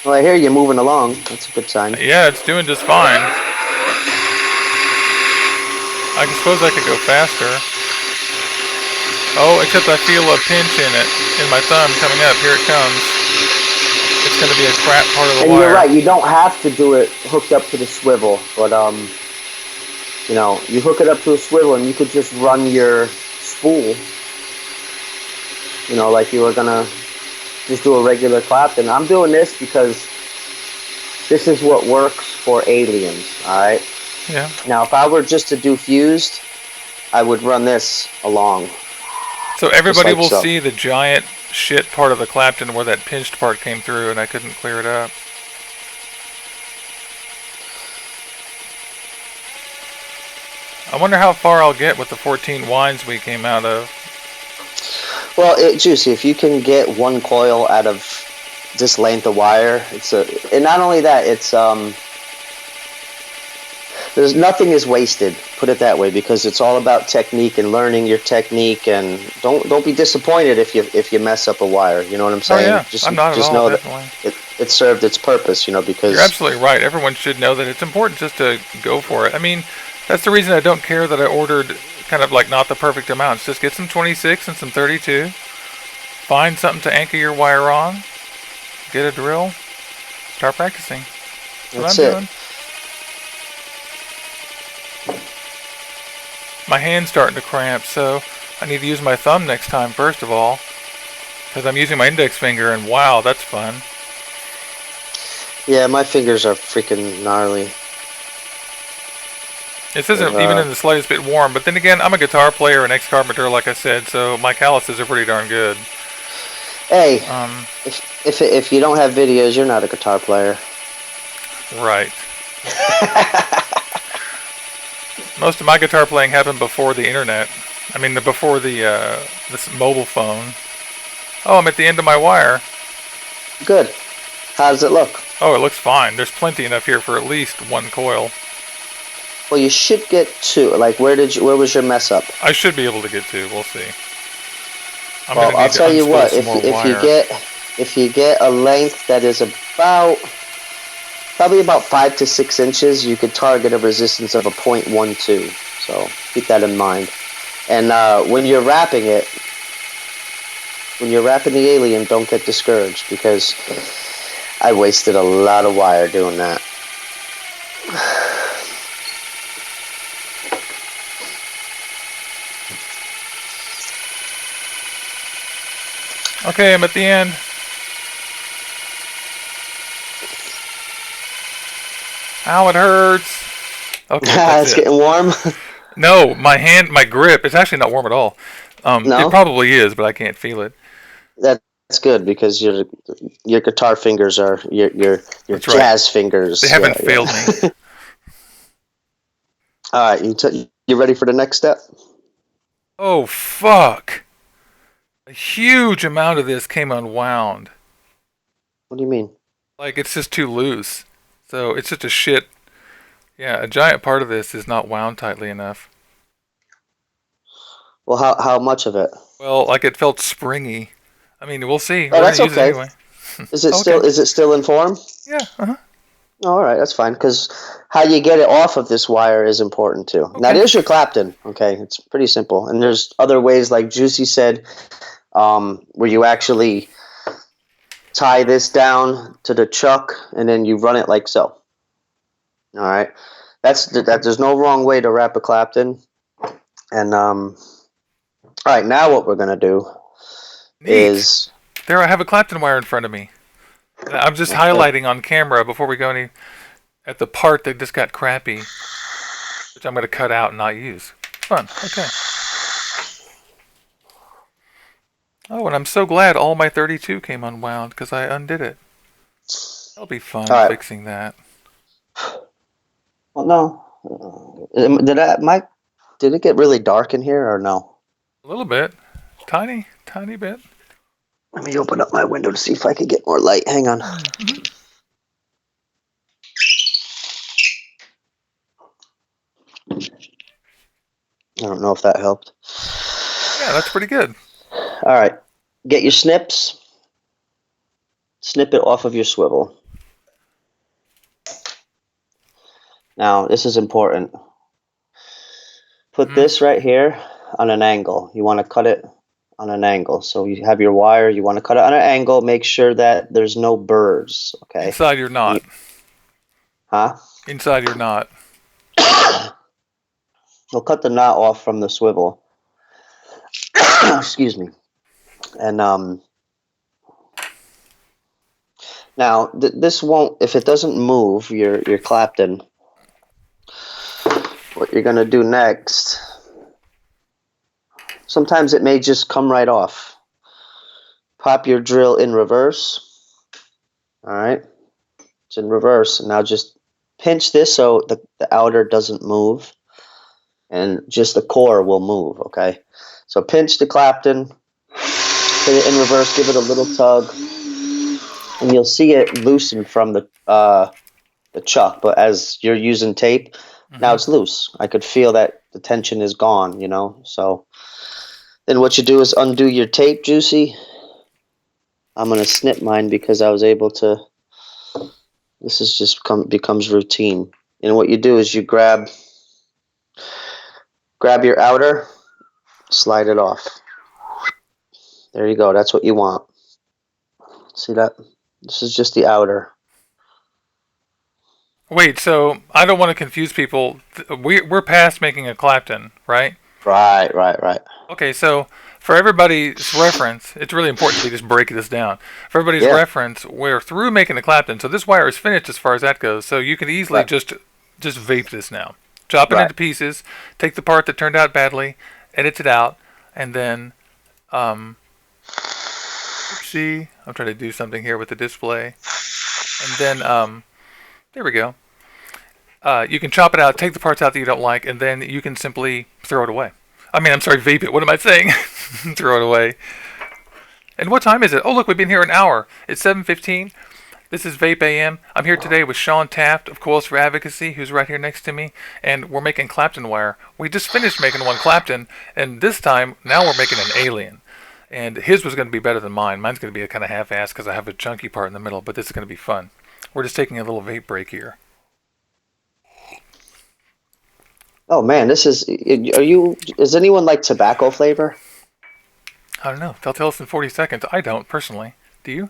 Well, I hear you moving along. That's a good sign. Yeah, it's doing just fine. I suppose I could go faster. Oh, except I feel a pinch in my thumb coming up. Here it comes. It's going to be a crap part of the And wire. you're right. You don't have to do it hooked up to the swivel, but you know, you hook it up to a swivel and you could just run your spool. You know, like you were gonna just do a regular Clapton. I'm doing this because this is what works for aliens. All right. Yeah. Now, if I were just to do fused, I would run this along. So everybody like will so. see the giant shit part of the Clapton where that pinched part came through and I couldn't clear it up. I wonder how far I'll get with the 14 wines we came out of. Well, Juicy, if you can get one coil out of this length of wire, and not only that, it's there's nothing is wasted. Put it that way, because it's all about technique and learning your technique, and don't be disappointed if you mess up a wire. You know what I'm saying? Oh yeah, I'm not at all, know definitely. that it served its purpose. You know, because You're absolutely right. Everyone should know that it's important just to go for it. I mean, that's the reason I don't care that I ordered kind of like not the perfect amounts. Just get some 26 and some 32. Find something to anchor your wire on. Get a drill. Start practicing. That's what I'm doing. My hand's starting to cramp, so I need to use my thumb next time, first of all. Because I'm using my index finger, and wow, that's fun. Yeah, my fingers are freaking gnarly. This isn't even in the slightest bit warm, but then again, I'm a guitar player and ex-carpenter, like I said, so my calluses are pretty darn good. Hey, if you don't have videos, you're not a guitar player. Right. Most of my guitar playing happened before the internet. I mean, before this mobile phone. Oh, I'm at the end of my wire. Good. How does it look? Oh, it looks fine. There's plenty enough here for at least one coil. Well, you should get two. Like, where was your mess up? I should be able to get two. We'll see. Well, I'll tell you what. If you get a length that is probably about 5 to 6 inches, you could target a resistance of a 0.12. So keep that in mind. And when you're wrapping it, when you're wrapping the Alien, don't get discouraged, because I wasted a lot of wire doing that. Okay, I'm at the end. Ow, it hurts. Okay, it's getting warm. No, my grip, it's actually not warm at all. No? It probably is, but I can't feel it. That's good, because your guitar fingers are your jazz fingers. They haven't failed me. All right, you ready for the next step? Oh fuck! A huge amount of this came unwound. What do you mean? Like, it's just too loose. So it's just a shit. Yeah, a giant part of this is not wound tightly enough. Well, how much of it? Well, like, it felt springy. I mean, we'll see. Oh, that's okay. Anyway. Is it still in form? Yeah. Uh-huh. All right, that's fine, because how you get it off of this wire is important too. Okay. Now, there's your Clapton. Okay, it's pretty simple, and there's other ways, like Juicy said, where you actually tie this down to the chuck and then you run it like so. All right. There's no wrong way to wrap a Clapton. And all right, now what we're gonna do Neat. is There, I have a Clapton wire in front of me. I'm just okay. highlighting on camera before we go any at the part that just got crappy, which I'm going to cut out and not use. Fun. Okay. Oh, and I'm so glad all my 32 came unwound because I undid it. That'll be fun All right. fixing that. Well, no. Did it get really dark in here or no? A little bit. Tiny, tiny bit. Let me open up my window to see if I can get more light. Hang on. Mm-hmm. I don't know if that helped. Yeah, that's pretty good. All right. Get your snips. Snip it off of your swivel. Now, this is important. Put this right here on an angle. You want to cut it on an angle. So you have your wire. You want to cut it on an angle. Make sure that there's no burrs. Okay. Inside your knot. Huh? Inside your knot. We'll cut the knot off from the swivel. Excuse me. And now this won't. If it doesn't move, your Clapton. What you're gonna do next? Sometimes it may just come right off. Pop your drill in reverse. All right. It's in reverse. Now just pinch this so the outer doesn't move. And just the core will move, okay? So pinch the Clapton, put it in reverse, give it a little tug, and you'll see it loosen from the chuck. But as you're using tape, now it's loose. I could feel that the tension is gone, So then what you do is undo your tape, Juicy. I'm going to snip mine because I was able to. This is just becomes routine. And what you do is you grab your outer, slide it off. There you go. That's what you want. See that? This is just the outer. Wait, so I don't want to confuse people. We're past making a Clapton, right? Right. Okay, so for everybody's reference, it's really important we just break this down. For everybody's reference, we're through making a Clapton, so this wire is finished as far as that goes. So you can easily just vape this now. Chop it into pieces, take the part that turned out badly, edit it out, and then, oopsie, I'm trying to do something here with the display. And then, there we go. You can chop it out, take the parts out that you don't like, and then you can simply throw it away. I mean, I'm sorry, vape it. What am I saying? Throw it away. And what time is it? Oh, look, we've been here an hour. It's 7:15. This is VapeAM. I'm here today with Shawn Taft of Coils for Advocacy, who's right here next to me, and we're making Clapton wire. We just finished making one Clapton, and this time, now we're making an Alien. And his was going to be better than mine. Mine's going to be a kind of half-assed because I have a chunky part in the middle, but this is going to be fun. We're just taking a little vape break here. Oh man, this is. Does anyone like tobacco flavor? I don't know. They'll tell us in 40 seconds. I don't, personally. Do you?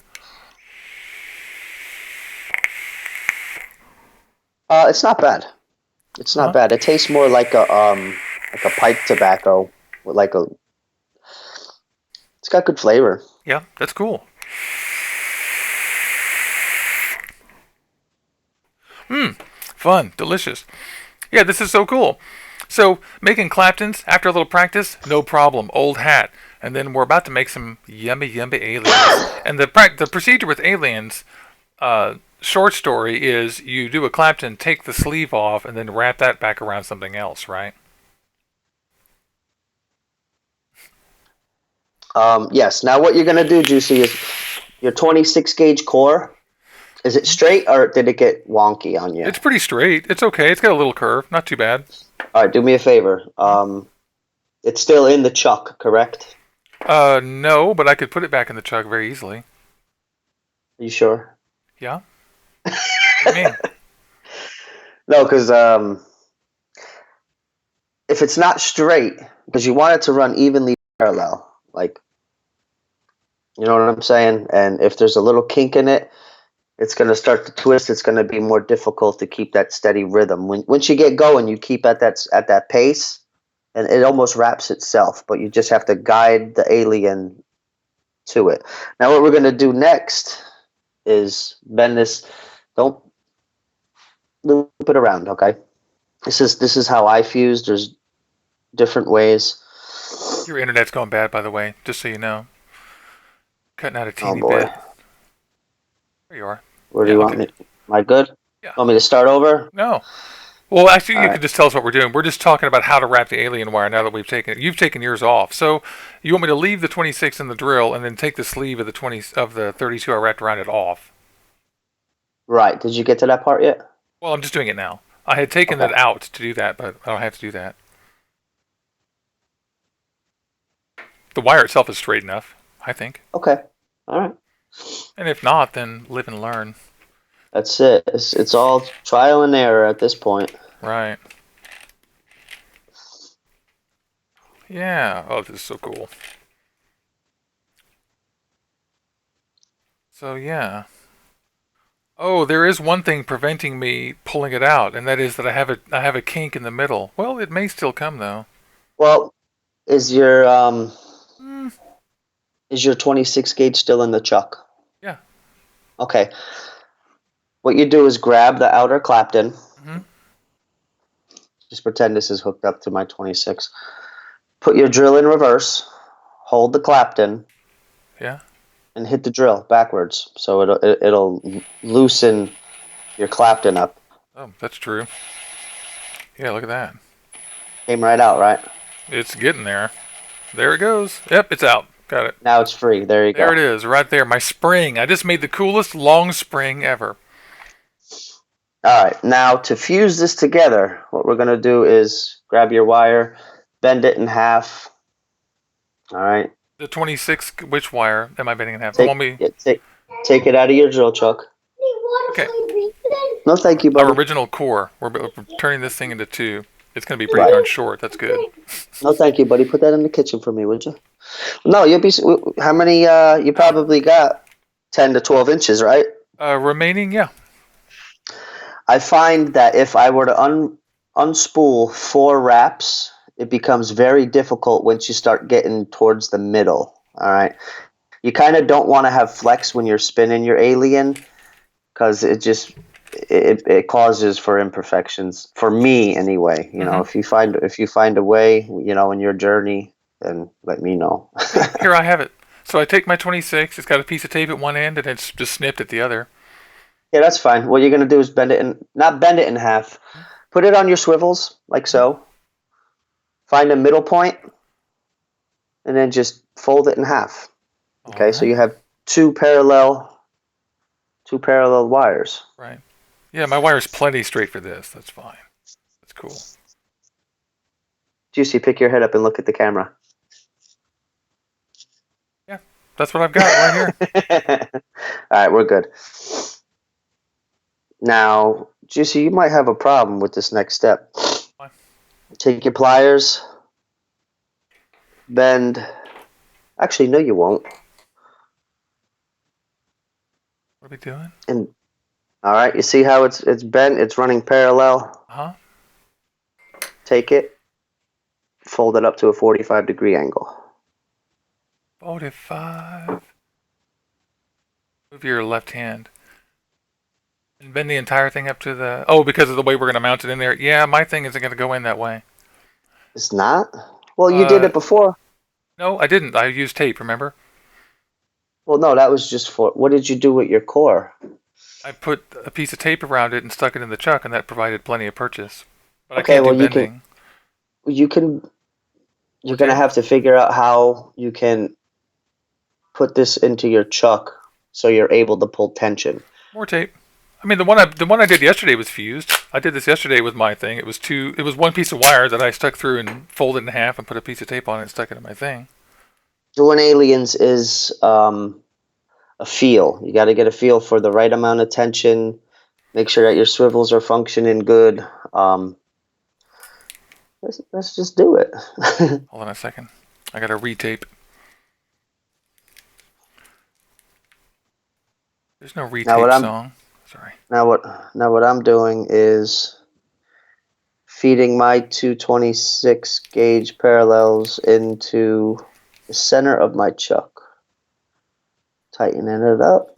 It's not bad. It's not bad. It tastes more like a pipe tobacco with It's got good flavor. Yeah, that's cool. Fun, delicious. Yeah, this is so cool. So, making Claptons, after a little practice, no problem, old hat. And then we're about to make some yummy aliens. And the procedure with aliens, short story is you do a Clapton, take the sleeve off, and then wrap that back around something else, right? Yes. Now what you're going to do, Juicy, is your 26 gauge core. Is it straight or did it get wonky on you? It's pretty straight. It's okay. It's got a little curve. Not too bad. All right, do me a favor. It's still in the chuck, correct? No, but I could put it back in the chuck very easily. Are you sure? Yeah? What do you mean? No, because if it's not straight, because you want it to run evenly parallel, like, you know what I'm saying? And if there's a little kink in it, it's going to start to twist. It's going to be more difficult to keep that steady rhythm. Once you get going, you keep at that pace, and it almost wraps itself. But you just have to guide the alien to it. Now, what we're going to do next is bend this. Don't loop it around, okay? This is how I fuse. There's different ways. Your internet's going bad, by the way, just so you know. Cutting out a Oh teeny boy, bit. There you are. where do Yeah, you want okay. me? Am I good? Yeah. Want me to start over? No. Well, actually, All you right. could just tell us what we're doing. We're just talking about how to wrap the alien wire now that we've taken it. You've taken yours off. So you want me to leave the 26 in the drill and then take the sleeve of the 32 I wrapped around it off? Right. Did you get to that part yet? Well, I'm just doing it now. I had taken Okay. that out to do that, but I don't have to do that. The wire itself is straight enough, I think. Okay. All right. And if not, then live and learn. That's it. It's all trial and error at this point. Right. Yeah. Oh, this is so cool. So, yeah. Oh, there is one thing preventing me pulling it out, and that is that I have a kink in the middle. Well, it may still come though. Well, is your Mm, is your 26 gauge still in the chuck? yeah. Okay. What you do is grab the outer Clapton. Hmm. Just pretend this is hooked up to my 26. Put your drill in reverse. Hold the Clapton Yeah. and hit the drill backwards, so it'll loosen your Clapton up. Oh, that's true. Yeah, look at that. Came right out, right? It's getting there. There it goes. Yep, it's out. Got it. Now it's free. There you There it go. is, right there. My spring. I just made the coolest long spring ever. All right. Now to fuse this together, what we're gonna do is grab your wire, bend it in half. All right. The 26, which wire am I bending in half? The Take one we. it. Take it out of your drill chuck. Okay. No, thank you, Our buddy. original core. We're turning this thing into two. It's going to be pretty Right. darn short. That's good. No, thank you, buddy. Put that in the kitchen for me, would you? No, you'll be. How many? You probably got 10 to 12 inches, right? Remaining, yeah. I find that if I were to unspool 4 wraps, it becomes very difficult once you start getting towards the middle. All right. You kind of don't want to have flex when you're spinning your alien because it causes for imperfections for me anyway. You know, Mm-hmm. if you find a way, you know, in your journey, then let me know. Okay, here I have it. So I take my 26. It's got a piece of tape at one end, and it's just snipped at the other. Yeah, that's fine. What you're gonna do is not bend it in half. Put it on your swivels like Mm-hmm. so. Find a middle point, and then just fold it in half. All Okay, so right. you have two parallel wires. Right. Yeah, my wire's plenty straight for this. That's fine. That's cool. Juicy, pick your head up and look at the camera. Yeah, that's what I've got right here. All right, we're good. Now, Juicy, you might have a problem with this next step. Fine. Take your pliers, bend. Actually, no, you won't. What are we doing? And all right, you see how it's bent? It's running parallel. Uh-huh. Take it, fold it up to a 45-degree angle. 45. Move your left hand. And bend the entire thing up to the... Oh, because of the way we're going to mount it in there. Yeah, my thing isn't going to go in that way. It's not? Well, you did it before. No, I didn't. I used tape, remember? Well, no, that was just for. What did you do with your core? I put a piece of tape around it and stuck it in the chuck, and that provided plenty of purchase. But I Okay, can't do well, bending. you can. More You're gonna tape? have to figure out how you can put this into your chuck so you're able to pull tension. More tape. I mean, the one I did yesterday was fused. I did this yesterday with my thing. It was one piece of wire that I stuck through and folded in half and put a piece of tape on it and stuck it in my thing. Doing aliens is a feel. You got to get a feel for the right amount of tension. Make sure that your swivels are functioning good. Let's just do it. Hold on a second. I got to retape. There's no Now what retape I'm song. Sorry. now what I'm doing is feeding my 226 gauge parallels into the center of my chuck, tightening it up.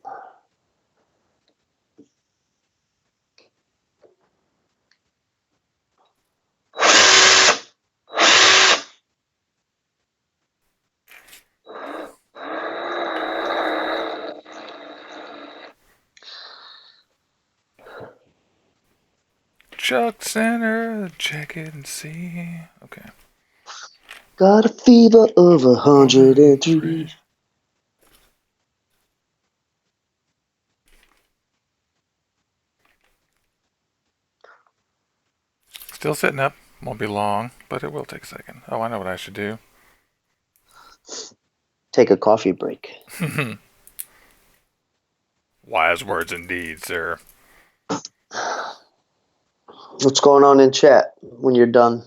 Chuck Center, check it and see. Okay. Got a fever of 103. Still sitting up. Won't be long, but it will take a second. Oh, I know what I should do. Take a coffee break. Wise words indeed, sir. What's going on in chat when you're done?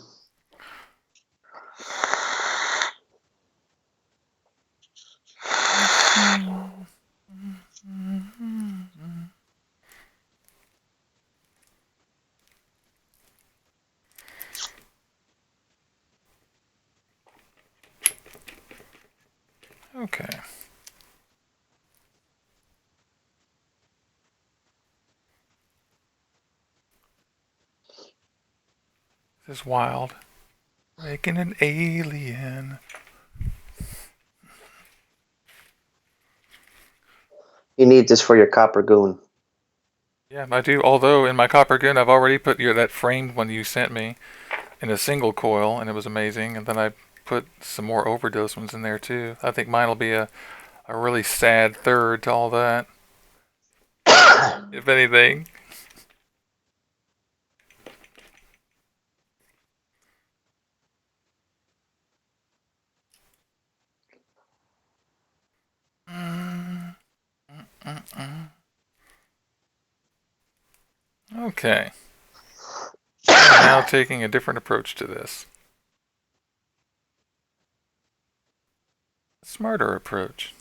Okay. This is wild. Making an alien. You need this for your copper goon. Yeah, I do. Although in my copper gun, I've already put that framed one you sent me in a single coil, and it was amazing. And then I put some more overdose ones in there too. I think mine will be a really sad third to all that. If anything. Okay. I'm now taking a different approach to this. A smarter approach.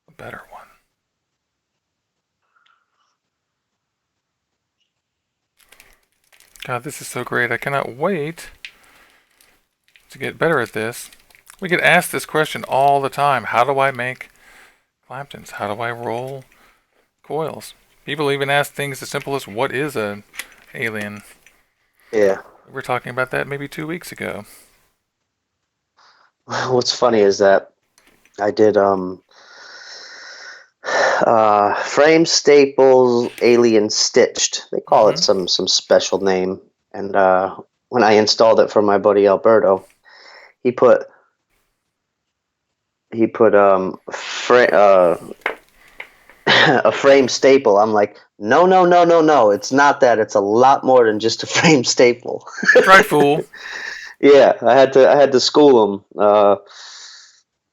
A better one. God, this is so great. I cannot wait to get better at this. We get asked this question all the time. How do I make Claptons? How do I roll coils? People even ask things as simple as, what is an alien? Yeah. We were talking about that maybe 2 weeks ago. What's funny is that I did frame staples alien stitched. They call it some special name. And when I installed it for my buddy Alberto, he put a frame staple. I'm like, no. It's not that. It's a lot more than just a frame staple. That's right, fool. Yeah, I had to school him. That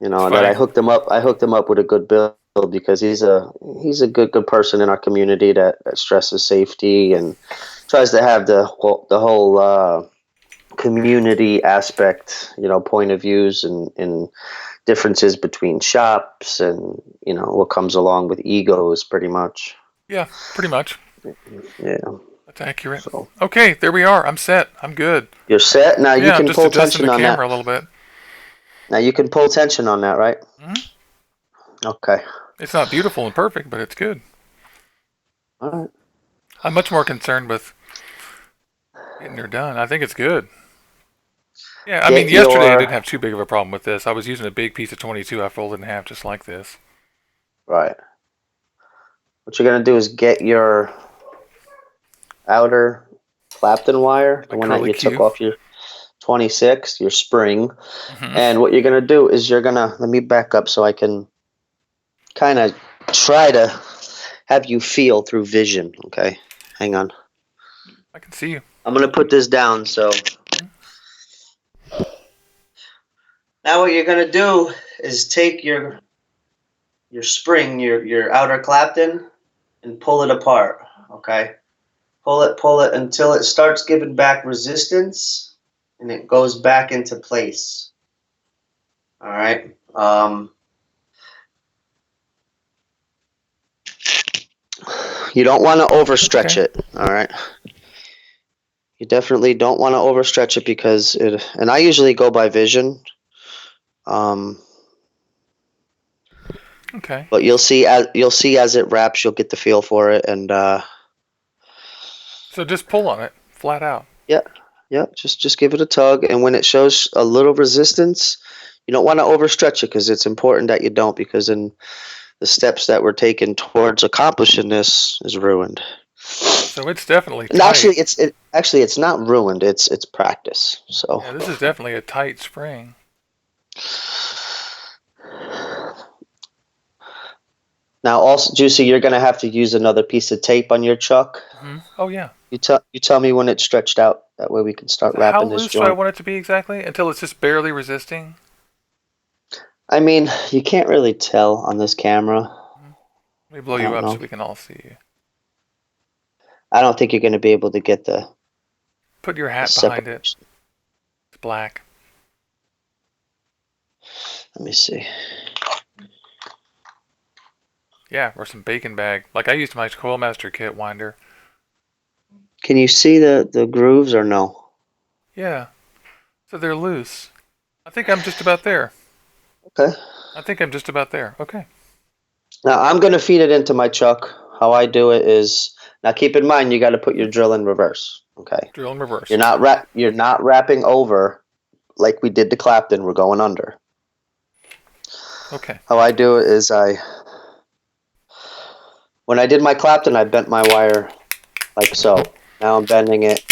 I hooked him up. I hooked him up with a good build because he's a good person in our community that stresses safety and tries to have the whole community aspect, point of views and differences between shops and what comes along with egos, pretty much. Yeah, pretty much. Yeah, that's accurate. So Okay, there we are. I'm set. I'm good. You're set now. Yeah, You I'm can just pull adjusting tension the on camera that. a little bit. Now you can pull tension on that, right? Okay. It's not beautiful and perfect, but it's good. All right. I'm much more concerned with getting her done. I think it's good. Yeah, I mean, yesterday I didn't have too big of a problem with this. I was using a big piece of 22 I folded in half just like this. Right. What you're going to do is get your outer Clapton wire, the one that you took off your 26, your spring. And what you're going to do is let me back up so I can kind of try to have you feel through vision, okay? Hang on. I can see you. I'm going to put this down, so. Now what you're going to do is take your spring, your outer Clapton, and pull it apart, okay? Pull it until it starts giving back resistance and it goes back into place. All right. You don't want to overstretch Okay. it, all right? You definitely don't want to overstretch it because it, and I usually go by vision. Okay. But you'll see as it wraps, you'll get the feel for it, and So just pull on it, flat out. yeah, yeah, just give it a tug, and when it shows a little resistance, you don't want to overstretch it because it's important that you don't, because then the steps that we're taking towards accomplishing this is ruined. So it's definitely And tight. actually it's not ruined. It's practice. So Yeah, this is definitely a tight spring. now, also, Juicy, you're gonna have to use another piece of tape on your chuck. Oh yeah. You tell me when it's stretched out. That way we can start So how wrapping this loose do I joint. want it to be exactly? Until it's just barely resisting? I mean, you can't really tell on this camera. Let me blow I you don't up so know. we can all see you. I don't think you're gonna be able to get the Put your hat behind it. separation. It's black. Let me see. Yeah, or some bacon bag. Like I used my Coil Master kit winder. Can you see the grooves or no? Yeah. So they're loose. I think I'm just about there. Okay. I think I'm just about there. Okay. Now I'm gonna feed it into my chuck. How I do it is, now keep in mind you got to put your drill in reverse. Okay. Drill in reverse. You're not wrapping over like we did the Clapton. We're going under. Okay. How I do it is when I did my Clapton, I bent my wire like so. Now I'm bending it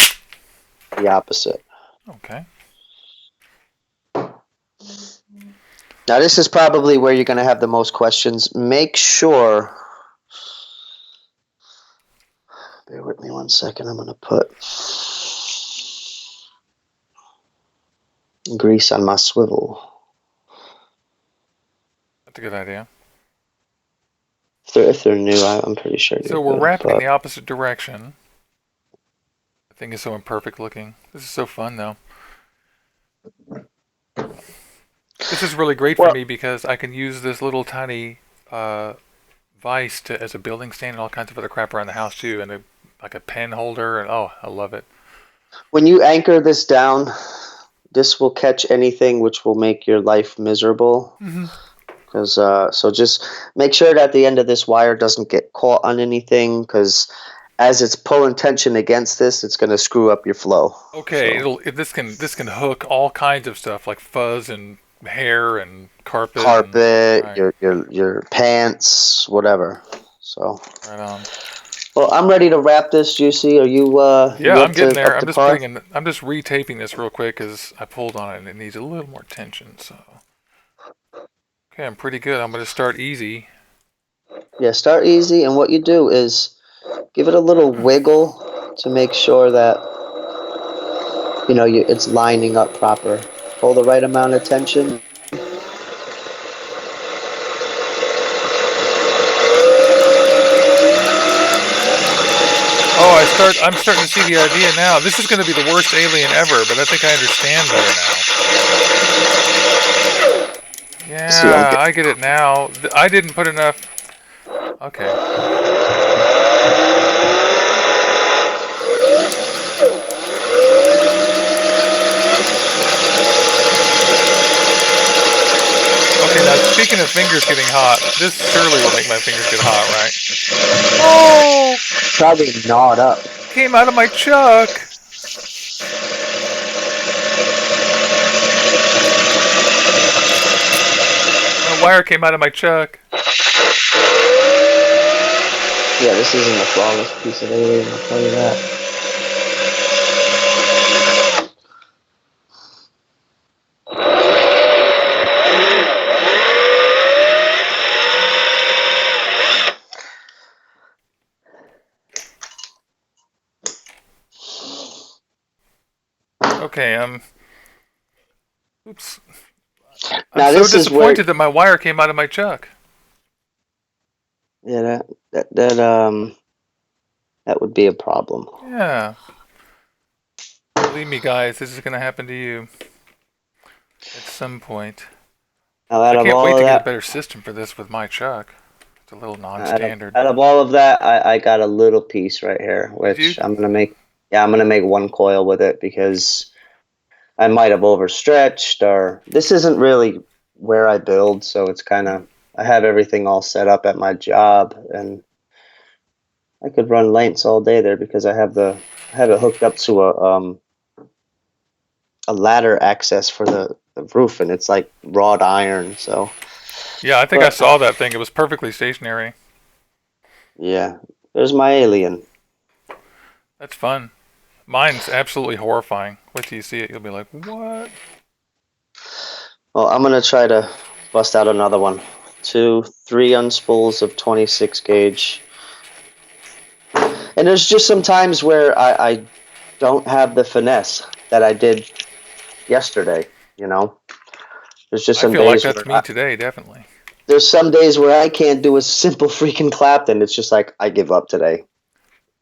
the opposite. Okay. Now this is probably where you're going to have the most questions. Make sure, bear with me 1 second, I'm going to put grease on my swivel. That's a good idea. If they're new, I'm pretty sure So you're we're good. wrapping in But the opposite direction. The thing is so imperfect looking. This is so fun though. This is really great for well, me because I can use this little tiny vise as a building stand and all kinds of other crap around the house too, and like a pen holder. And oh, I love it. when you anchor this down, this will catch anything which will make your life miserable. Because so just make sure that the end of this wire doesn't get caught on anything, because as it's pulling tension against this, it's going to screw up your flow. Okay, So this can hook all kinds of stuff like fuzz and hair and carpet and carpet, right, your pants, whatever. So right on. well, I'm ready to wrap this, Juicy. Are Yeah, you I'm getting there. up I'm to just par? I'm just retaping this real quick because I pulled on it and it needs a little more tension. So okay, I'm pretty good. I'm gonna start easy. Yeah, start easy, and what you do is give it a little wiggle to make sure that it's lining up proper. Pull the right amount of tension. Oh, I'm starting to see the idea now. This is going to be the worst alien ever, but I think I understand better now. See, Yeah, I get it now. I didn't put enough. Okay. Okay, now speaking of fingers getting hot, this surely will make my fingers get hot, right? Oh, probably gnawed up. came out of my chuck. My wire came out of my chuck. Yeah, this isn't a flawless piece of alien, I'll tell you that. Okay, oops. I'm Now so this is where, disappointed that my wire came out of my chuck. yeah, that would be a problem. Yeah. Believe me, guys, this is going to happen to you at some point. Now I out of can't all wait of to get a that, better system for this with my chuck. a little Out of, non-standard. out of all of that, I got a little piece right here, Did you? which I'm gonna make. Yeah, I'm gonna make one coil with it because I might have overstretched, or this isn't really where I build, so it's kind of I have everything all set up at my job, and I could run lengths all day there because I have it hooked up to a ladder access for the roof, and it's like wrought iron. So, Yeah, I think I but saw that thing. It was perfectly stationary. yeah, there's my alien. That's fun. Mine's absolutely horrifying. Wait till you see it. You'll be like, what? Well, I'm gonna try to bust out another one. 3 unspools of 26 gauge. And there's just some times where I don't have the finesse that I did yesterday, you know? There's just I some feel like days that's where me today, definitely. there's some days where I can't do a simple freaking Clapton. It's just like I give up today.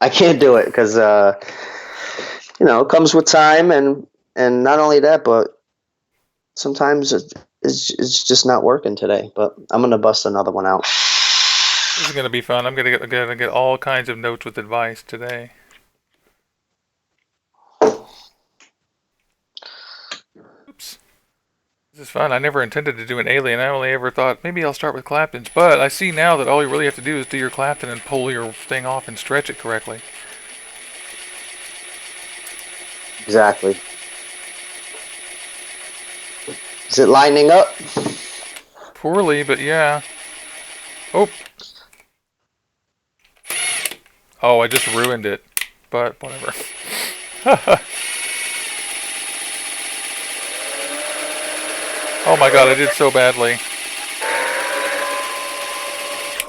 I can't do it because it comes with time, and not only that, but sometimes it's just not working today. But I'm gonna bust another one out. This is going to be fun. I'm going to get all kinds of notes with advice today. Oops. This is fun. I never intended to do an alien. I only ever thought maybe I'll start with Claptons. But I see now that all you really have to do is do your Clapton and pull your thing off and stretch it correctly. Exactly. Is it lining up? Poorly, but yeah. Oh. Oh, I just ruined it. But whatever. Oh my god, I did so badly.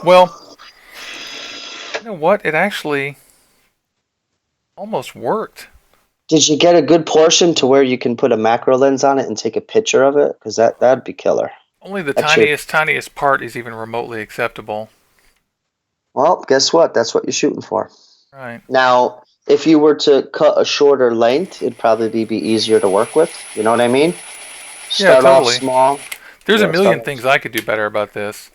Well, you know what? It actually almost worked. Did you get a good portion to where you can put a macro lens on it and take a picture of it? Because that'd be killer. Only the Actually, tiniest part is even remotely acceptable. well, guess what? That's what you're shooting for. Right. Now, if you were to cut a shorter length, it'd probably be easier to work with. You know what I mean? Yeah, Start off totally. small. There's a Yeah, start million off. things I could do better about this.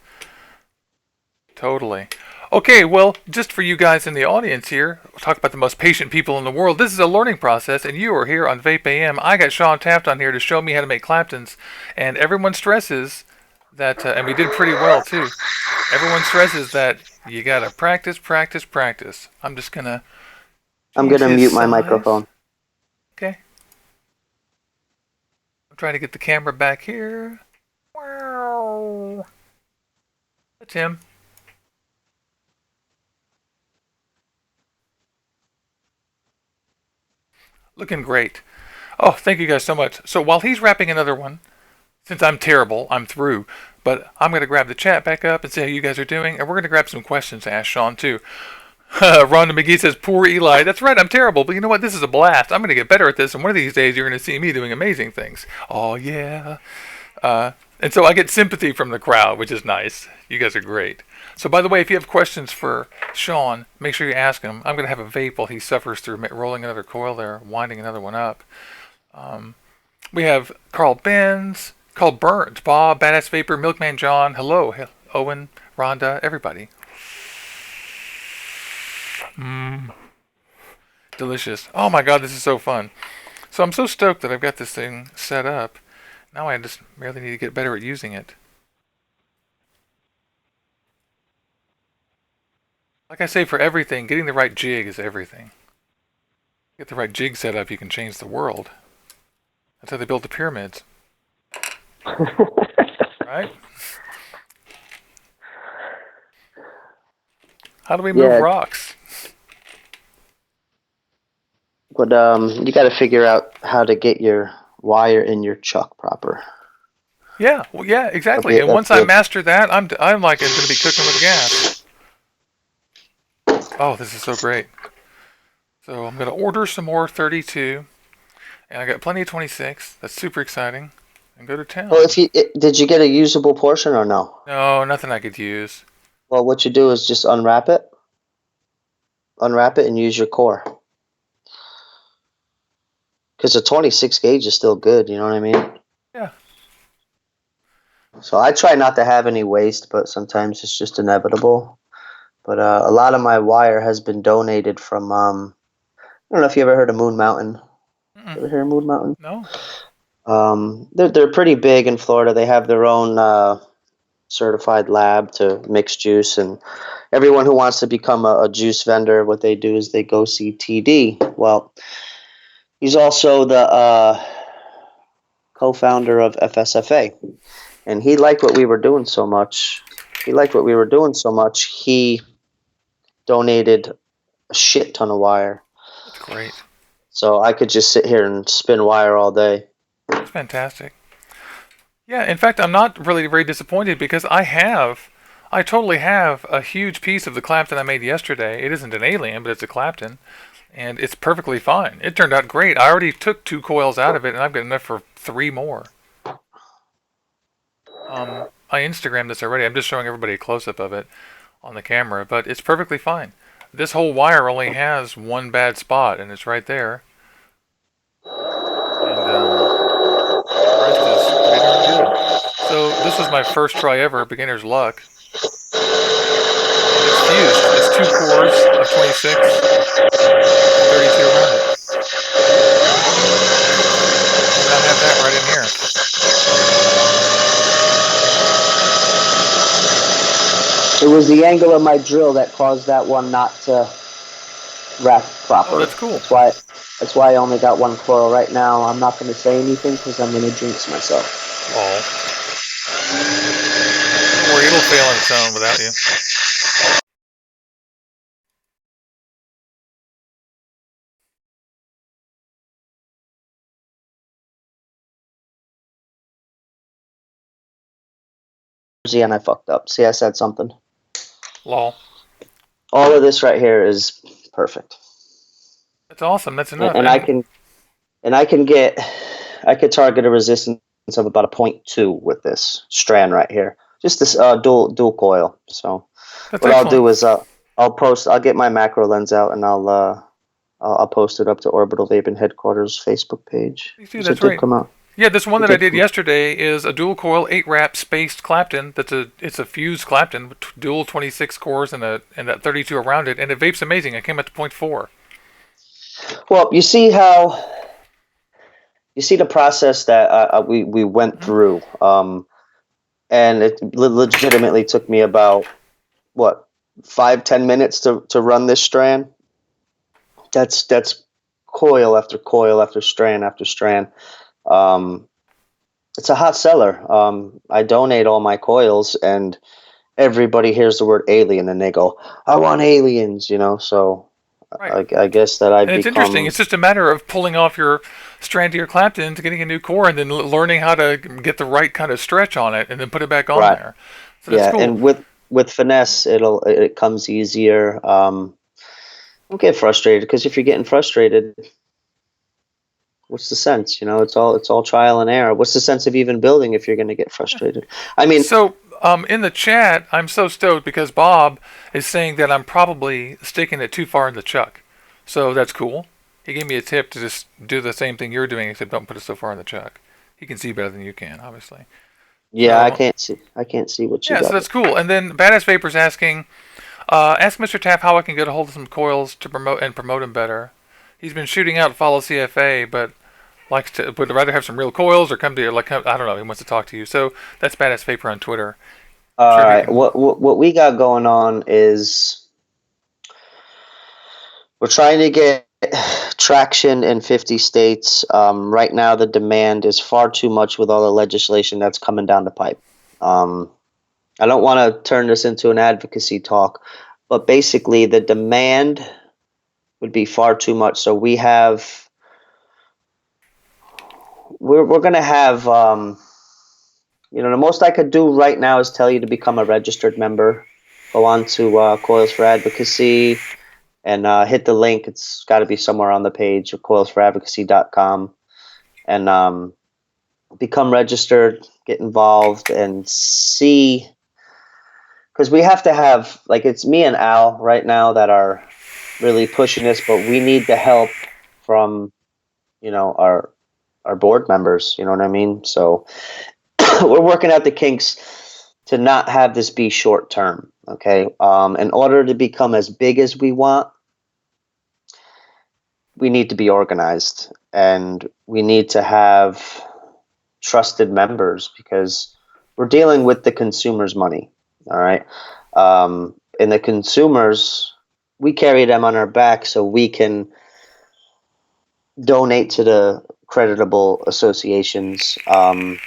Totally. Okay, well, just for you guys in the audience here, we'll talk about the most patient people in the world. This is a learning process, and you are here on VapeAM. I got Shawn Taft on here to show me how to make Claptons, and everyone stresses that, and we did pretty well too. Everyone stresses that you gotta practice, practice, practice. I'm just gonna I'm change gonna his mute my size. microphone. Okay. I'm trying to get the camera back here. Wow. That's him. Looking great. Oh, thank you guys so much. So while he's wrapping another one, since I'm terrible, I'm through. But I'm going to grab the chat back up and see how you guys are doing. And we're going to grab some questions to ask Shawn, too. Rhonda McGee says, poor Eli. That's right, I'm terrible. But you know what? This is a blast. I'm going to get better at this. And one of these days, you're going to see me doing amazing things. Oh, yeah. And so I get sympathy from the crowd, which is nice. You guys are great. So, by the way, if you have questions for Shawn, make sure you ask him. I'm going to have a vape while he suffers through rolling another coil there, winding another one up. We have Carl Burns, Bob, Badass Vapor, Milkman John, hello, Owen, Rhonda, everybody. Delicious. Oh my god, this is so fun. So I'm so stoked that I've got this thing set up. Now I just really need to get better at using it. Like I say, for everything, getting the right jig is everything. Get the right jig set up, you can change the world. That's how they built the pyramids. Right? How do we move Yeah, rocks? but you got to figure out how to get your wire in your chuck proper. Yeah, well, yeah, exactly. And That'd once be I a master that, I'm like going to be cooking with gas. Oh, this is so great. So I'm going to order some more 32, and I got plenty of 26. That's super exciting. And go to town. Well, did you get a usable portion or no? No, nothing I could use. Well, what you do is just unwrap it, and use your core. Because the 26 gauge is still good. You know what I mean? Yeah. So I try not to have any waste, but sometimes it's just inevitable. But a lot of my wire has been donated from. I don't know if you ever heard of Moon Mountain. Mm-mm. Ever heard of Moon Mountain? No. They're pretty big in Florida. They have their own certified lab to mix juice, and everyone who wants to become a juice vendor, what they do is they go see TD. Well, he's also the co-founder of FSFA, and he liked what we were doing so much. He donated a shit ton of wire, That's great. so I could just sit here and spin wire all day. That's fantastic. Yeah, in fact, I'm not really very disappointed because I totally have a huge piece of the Clapton I made yesterday. It isn't an Alien, but it's a Clapton, and it's perfectly fine. It turned out great. I already took 2 coils out of it, and I've got enough for 3 more. I Instagrammed this already. I'm just showing everybody a close-up of it on the camera, but it's perfectly fine. This whole wire only has one bad spot, and it's right there. And the rest is pretty darn good. So this was my first try ever, beginner's luck. And it's fused. It's 2 cores of 26 and 32 around it. And I have that right in here. It was the angle of my drill that caused that one not to wrap Oh, proper. that's cool. That's why I only got one coil right now. I'm not going to say anything because I'm going to jinx myself. Lol. Don't worry, it'll fail on its own without you. And I fucked up. See, I said something. Lol. All of this right here is perfect. That's awesome. That's enough. And I could target a resistance of about a 0.2 with this strand right here. Just this dual coil. So that's what excellent. I'll do is I'll get my macro lens out and I'll post it up to Orbital Vaping Headquarters Facebook page. See, that's right. Come out. Yeah, this one that I did yesterday is a dual coil 8-wrap spaced Clapton. It's a fused Clapton with dual 26 cores and that 32 around it, and it vapes amazing. I came up to 0.4. Well, you see the process that we went through, and it legitimately took me about 5-10 minutes to run this strand. That's coil after coil after strand after strand. It's a hot seller. I donate all my coils, and everybody hears the word alien and they go, "I want aliens," So Right. I guess that And it's interesting. It's just a matter of pulling off your strand to your Clapton to getting a new core, and then learning how to get the right kind of stretch on it, and then put it back on there. So that's cool. And with finesse, it comes easier. Don't get frustrated, because if you're getting frustrated, what's the sense? It's all trial and error. What's the sense of even building if you're going to get frustrated? I mean, so in the chat, I'm so stoked because Bob is saying that I'm probably sticking it too far in the chuck. So that's cool. He gave me a tip to just do the same thing you're doing, except don't put it so far in the chuck. He can see better than you can, obviously. Yeah, so, I can't see what you got. Yeah, so that's cool. And then Badass Vapor's asking, ask Mr. Taft how I can get a hold of some coils to promote him better. He's been shooting out Follow CFA, but would rather have some real coils or come to you. I don't know. He wants to talk to you. So that's Badass Vapor on Twitter. All right. What we got going on is we're trying to get traction in 50 states. Right now, the demand is far too much with all the legislation that's coming down the pipe. I don't want to turn this into an advocacy talk, but basically the demand would be far too much. So we're going to have, the most I could do right now is tell you to become a registered member. Go on to Coils for Advocacy and hit the link. It's got to be somewhere on the page of coilforadvocacy.com, and become registered, get involved, and see. Because we have to have, it's me and Al right now that are really pushing this, but we need the help from, our board members. You know what I mean? So we're working out the kinks to not have this be short term. Okay. In order to become as big as we want, we need to be organized, and we need to have trusted members, because we're dealing with the consumer's money. All right. And the consumers, we carry them on our back so we can donate to the creditable associations. My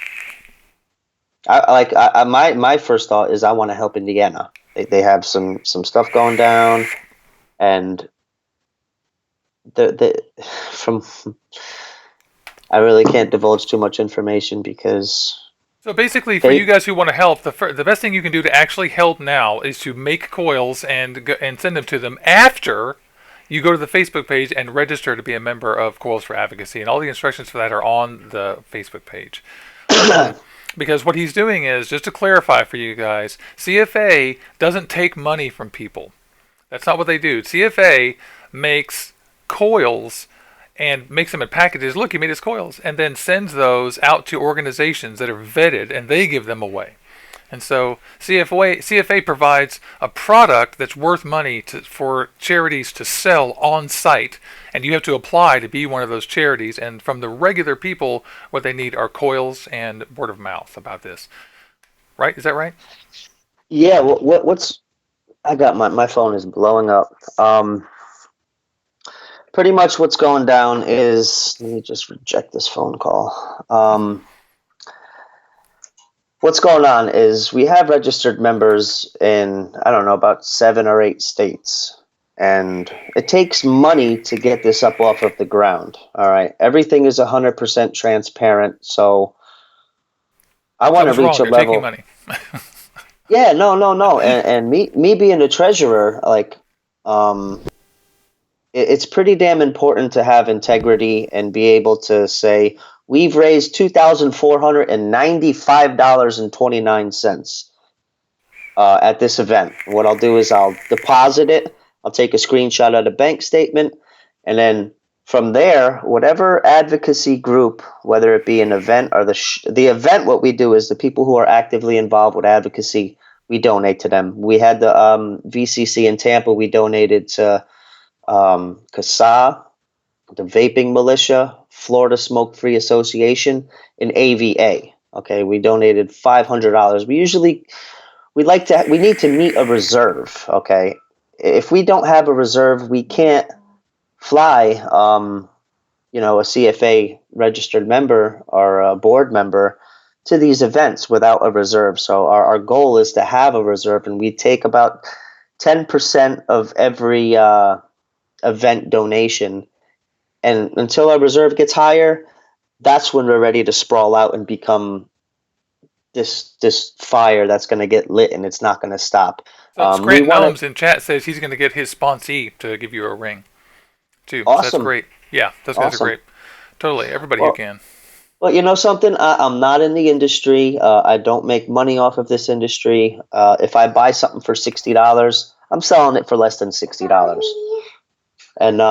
first thought is I want to help Indiana. They have some stuff going down, and the from I really can't divulge too much information because. So basically, for you guys who want to help, the best thing you can do to actually help now is to make coils and send them to them after you go to the Facebook page and register to be a member of Coils for Advocacy, and all the instructions for that are on the Facebook page. Because what he's doing is, just to clarify for you guys, CFA doesn't take money from people. That's not what they do. CFA makes coils and makes them in packages. Look, he made his coils, and then sends those out to organizations that are vetted, and they give them away. And so CFA provides a product that's worth money for charities to sell on site, and you have to apply to be one of those charities. And from the regular people, what they need are coils and word of mouth about this. Right? Is that right? Yeah. What's I got my phone is blowing up. Pretty much what's going down is, let me just reject this phone call. What's going on is we have registered members in, I don't know, about 7 or 8 states. And it takes money to get this up off of the ground. All right. Everything is 100% transparent. So I want to reach a level. Taking money. Yeah, no. And me being a treasurer, like, it's pretty damn important to have integrity and be able to say, we've raised $2,495.29 at this event. What I'll do is I'll deposit it. I'll take a screenshot of the bank statement. And then from there, whatever advocacy group, whether it be an event or the event, what we do is the people who are actively involved with advocacy, we donate to them. We had the VCC in Tampa. We donated to Casaa, the Vaping Militia, Florida Smoke Free Association, and AVA. Okay, we donated $500. We need to meet a reserve. Okay, if we don't have a reserve, we can't fly. A CFA registered member or a board member to these events without a reserve. So our goal is to have a reserve, and we take about 10% of every event donation, and until our reserve gets higher, that's when we're ready to sprawl out and become this fire that's going to get lit and it's not going to stop. So Scranton Elms in chat says he's going to get his sponsee to give you a ring too. Awesome. So that's great. Yeah, those guys are great. Totally, everybody who can. Well, you know something? I'm not in the industry. I don't make money off of this industry. If I buy something for $60, I'm selling it for less than $60. And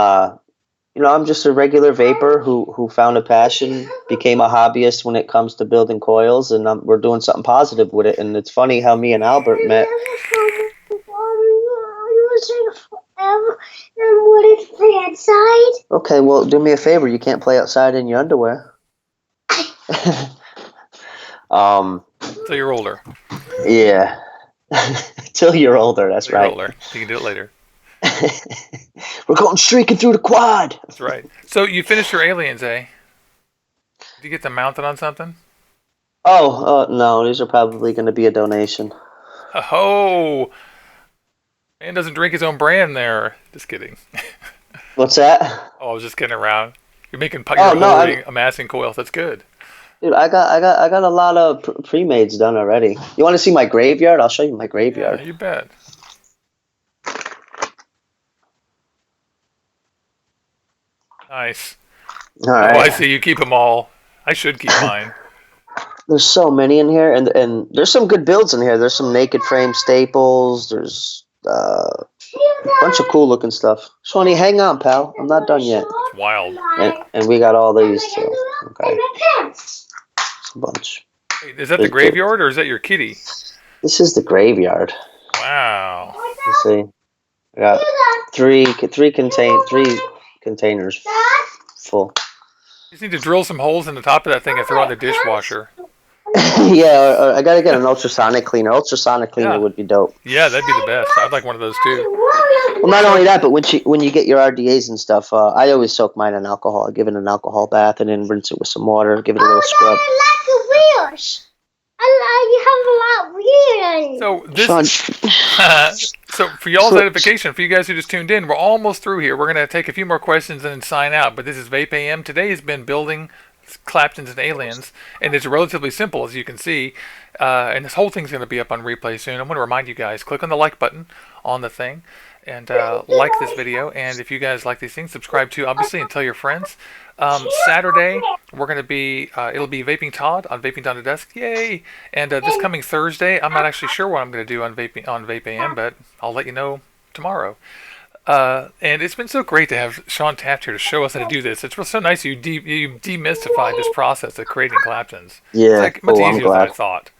I'm just a regular vapor who found a passion, became a hobbyist when it comes to building coils, and we're doing something positive with it. And it's funny how me and Albert met. Play outside. Okay, well, do me a favor. You can't play outside in your underwear. Till you're older. Yeah. Till you're older. That's right. Older. You can do it later. We're going streaking through the quad. That's right. So you finished your aliens, eh? Did you get them mounted on something? Oh, no. These are probably going to be a donation. Oh, man doesn't drink his own brand there. Just kidding. What's that? Oh, I was just kidding around. You're making amassing coils. That's good. Dude, I got a lot of pre-mades done already. You want to see my graveyard? I'll show you my graveyard. Yeah, you bet. Nice. All right. Oh, I see. You keep them all. I should keep mine. There's so many in here, and there's some good builds in here. There's some naked frame staples. There's a bunch of cool looking stuff. Shawnee, hang on, pal. I'm not done yet. It's wild. And we got all these too. Okay. It's a bunch. Wait, is that the graveyard or is that your kitty? This is the graveyard. Wow. You see, I got three containers full. You just need to drill some holes in the top of that thing and throw it in the dishwasher. Yeah, I gotta get an ultrasonic cleaner. Ultrasonic cleaner Yeah. would be dope. Yeah, that'd be the best. I'd like one of those too. Well, not only that, but when you get your RDAs and stuff, I always soak mine in alcohol. I give it an alcohol bath and then rinse it with some water. Give it a little scrub. I like the wheels. You have a lot of wheels. So this, so for y'all's edification, for you guys who just tuned in, we're almost through here. We're gonna take a few more questions and then sign out. But this is VapeAM. Today has been building Claptons and Aliens, and it's relatively simple, as you can see. And this whole thing's going to be up on replay soon. I'm going to remind you guys, click on the like button on the thing and like this video. And if you guys like these things, subscribe to, obviously, and tell your friends. Saturday, we're going to be, it'll be Vaping Todd on Vaping Down to Dusk. Yay! And this coming Thursday, I'm not actually sure what I'm going to do on VapeAM, but I'll let you know tomorrow. And it's been so great to have Shawn Taft here to show us how to do this. It's so nice you demystified this process of creating Claptons. Yeah, it's much easier than I thought.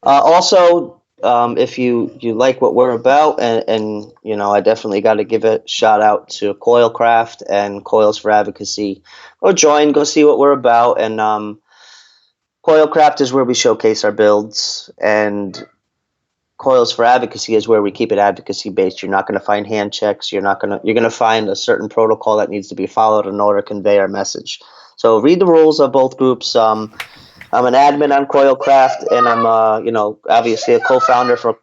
Also, if you like what we're about, and I definitely got to give a shout out to Coilcraft and Coils for Advocacy. Go see what we're about, and Coilcraft is where we showcase our builds, and Coils for Advocacy is where we keep it advocacy based. You're not going to find hand checks. You're going to find a certain protocol that needs to be followed in order to convey our message. So read the rules of both groups. I'm an admin on Coilcraft, and I'm obviously a co-founder for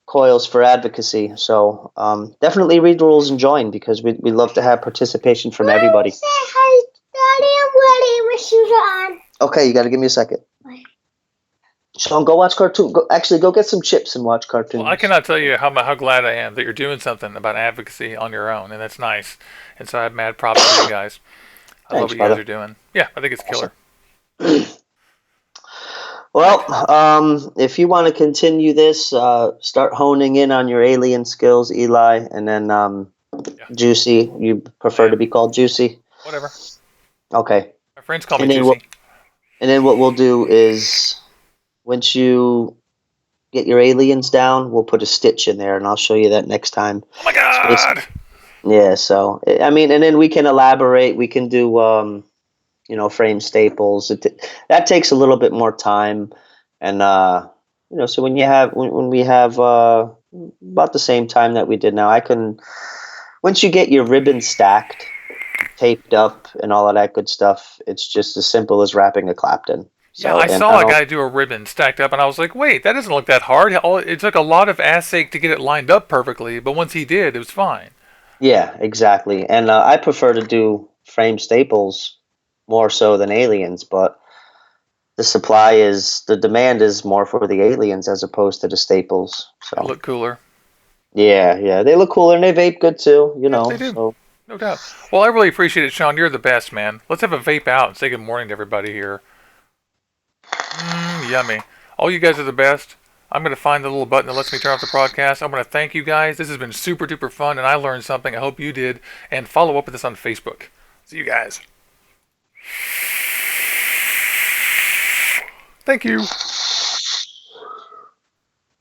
Coils for Advocacy. So definitely read the rules and join, because we love to have participation from everybody. Say hi, Daddy. I'm ready with shoes on. Okay, you got to give me a second. Shawn, go watch cartoon. Go get some chips and watch cartoons. Well, I cannot tell you how glad I am that you're doing something about advocacy on your own, and that's nice. And so I have mad props to you guys. I love what you guys are doing. Yeah, I think it's killer. Well, if you want to continue this, start honing in on your alien skills, Eli, and then Juicy. You prefer to be called Juicy? Whatever. Okay. My friends call me Juicy. And then what we'll do is, once you get your aliens down, we'll put a stitch in there, and I'll show you that next time. Oh my God! Yeah, so, I mean, and then we can elaborate. We can do, frame staples. That takes a little bit more time. And, so when we have about the same time that we did now, once you get your ribbon stacked, taped up, and all of that good stuff, it's just as simple as wrapping a Clapton. So, yeah, I saw a guy do a ribbon stacked up, and I was like, wait, that doesn't look that hard. It took a lot of ass-ache to get it lined up perfectly, but once he did, it was fine. Yeah, exactly. And I prefer to do frame staples more so than aliens, but the demand is more for the aliens as opposed to the staples. So they look cooler. Yeah, they look cooler, and they vape good too, They do. So. No doubt. Well, I really appreciate it, Shawn. You're the best, man. Let's have a vape out and say good morning to everybody here. Yummy. All you guys are the best. I'm going to find the little button that lets me turn off the broadcast. I'm going to thank you guys. This has been super duper fun, and I learned something. I hope you did. And follow up with this on Facebook. See you guys. Thank you.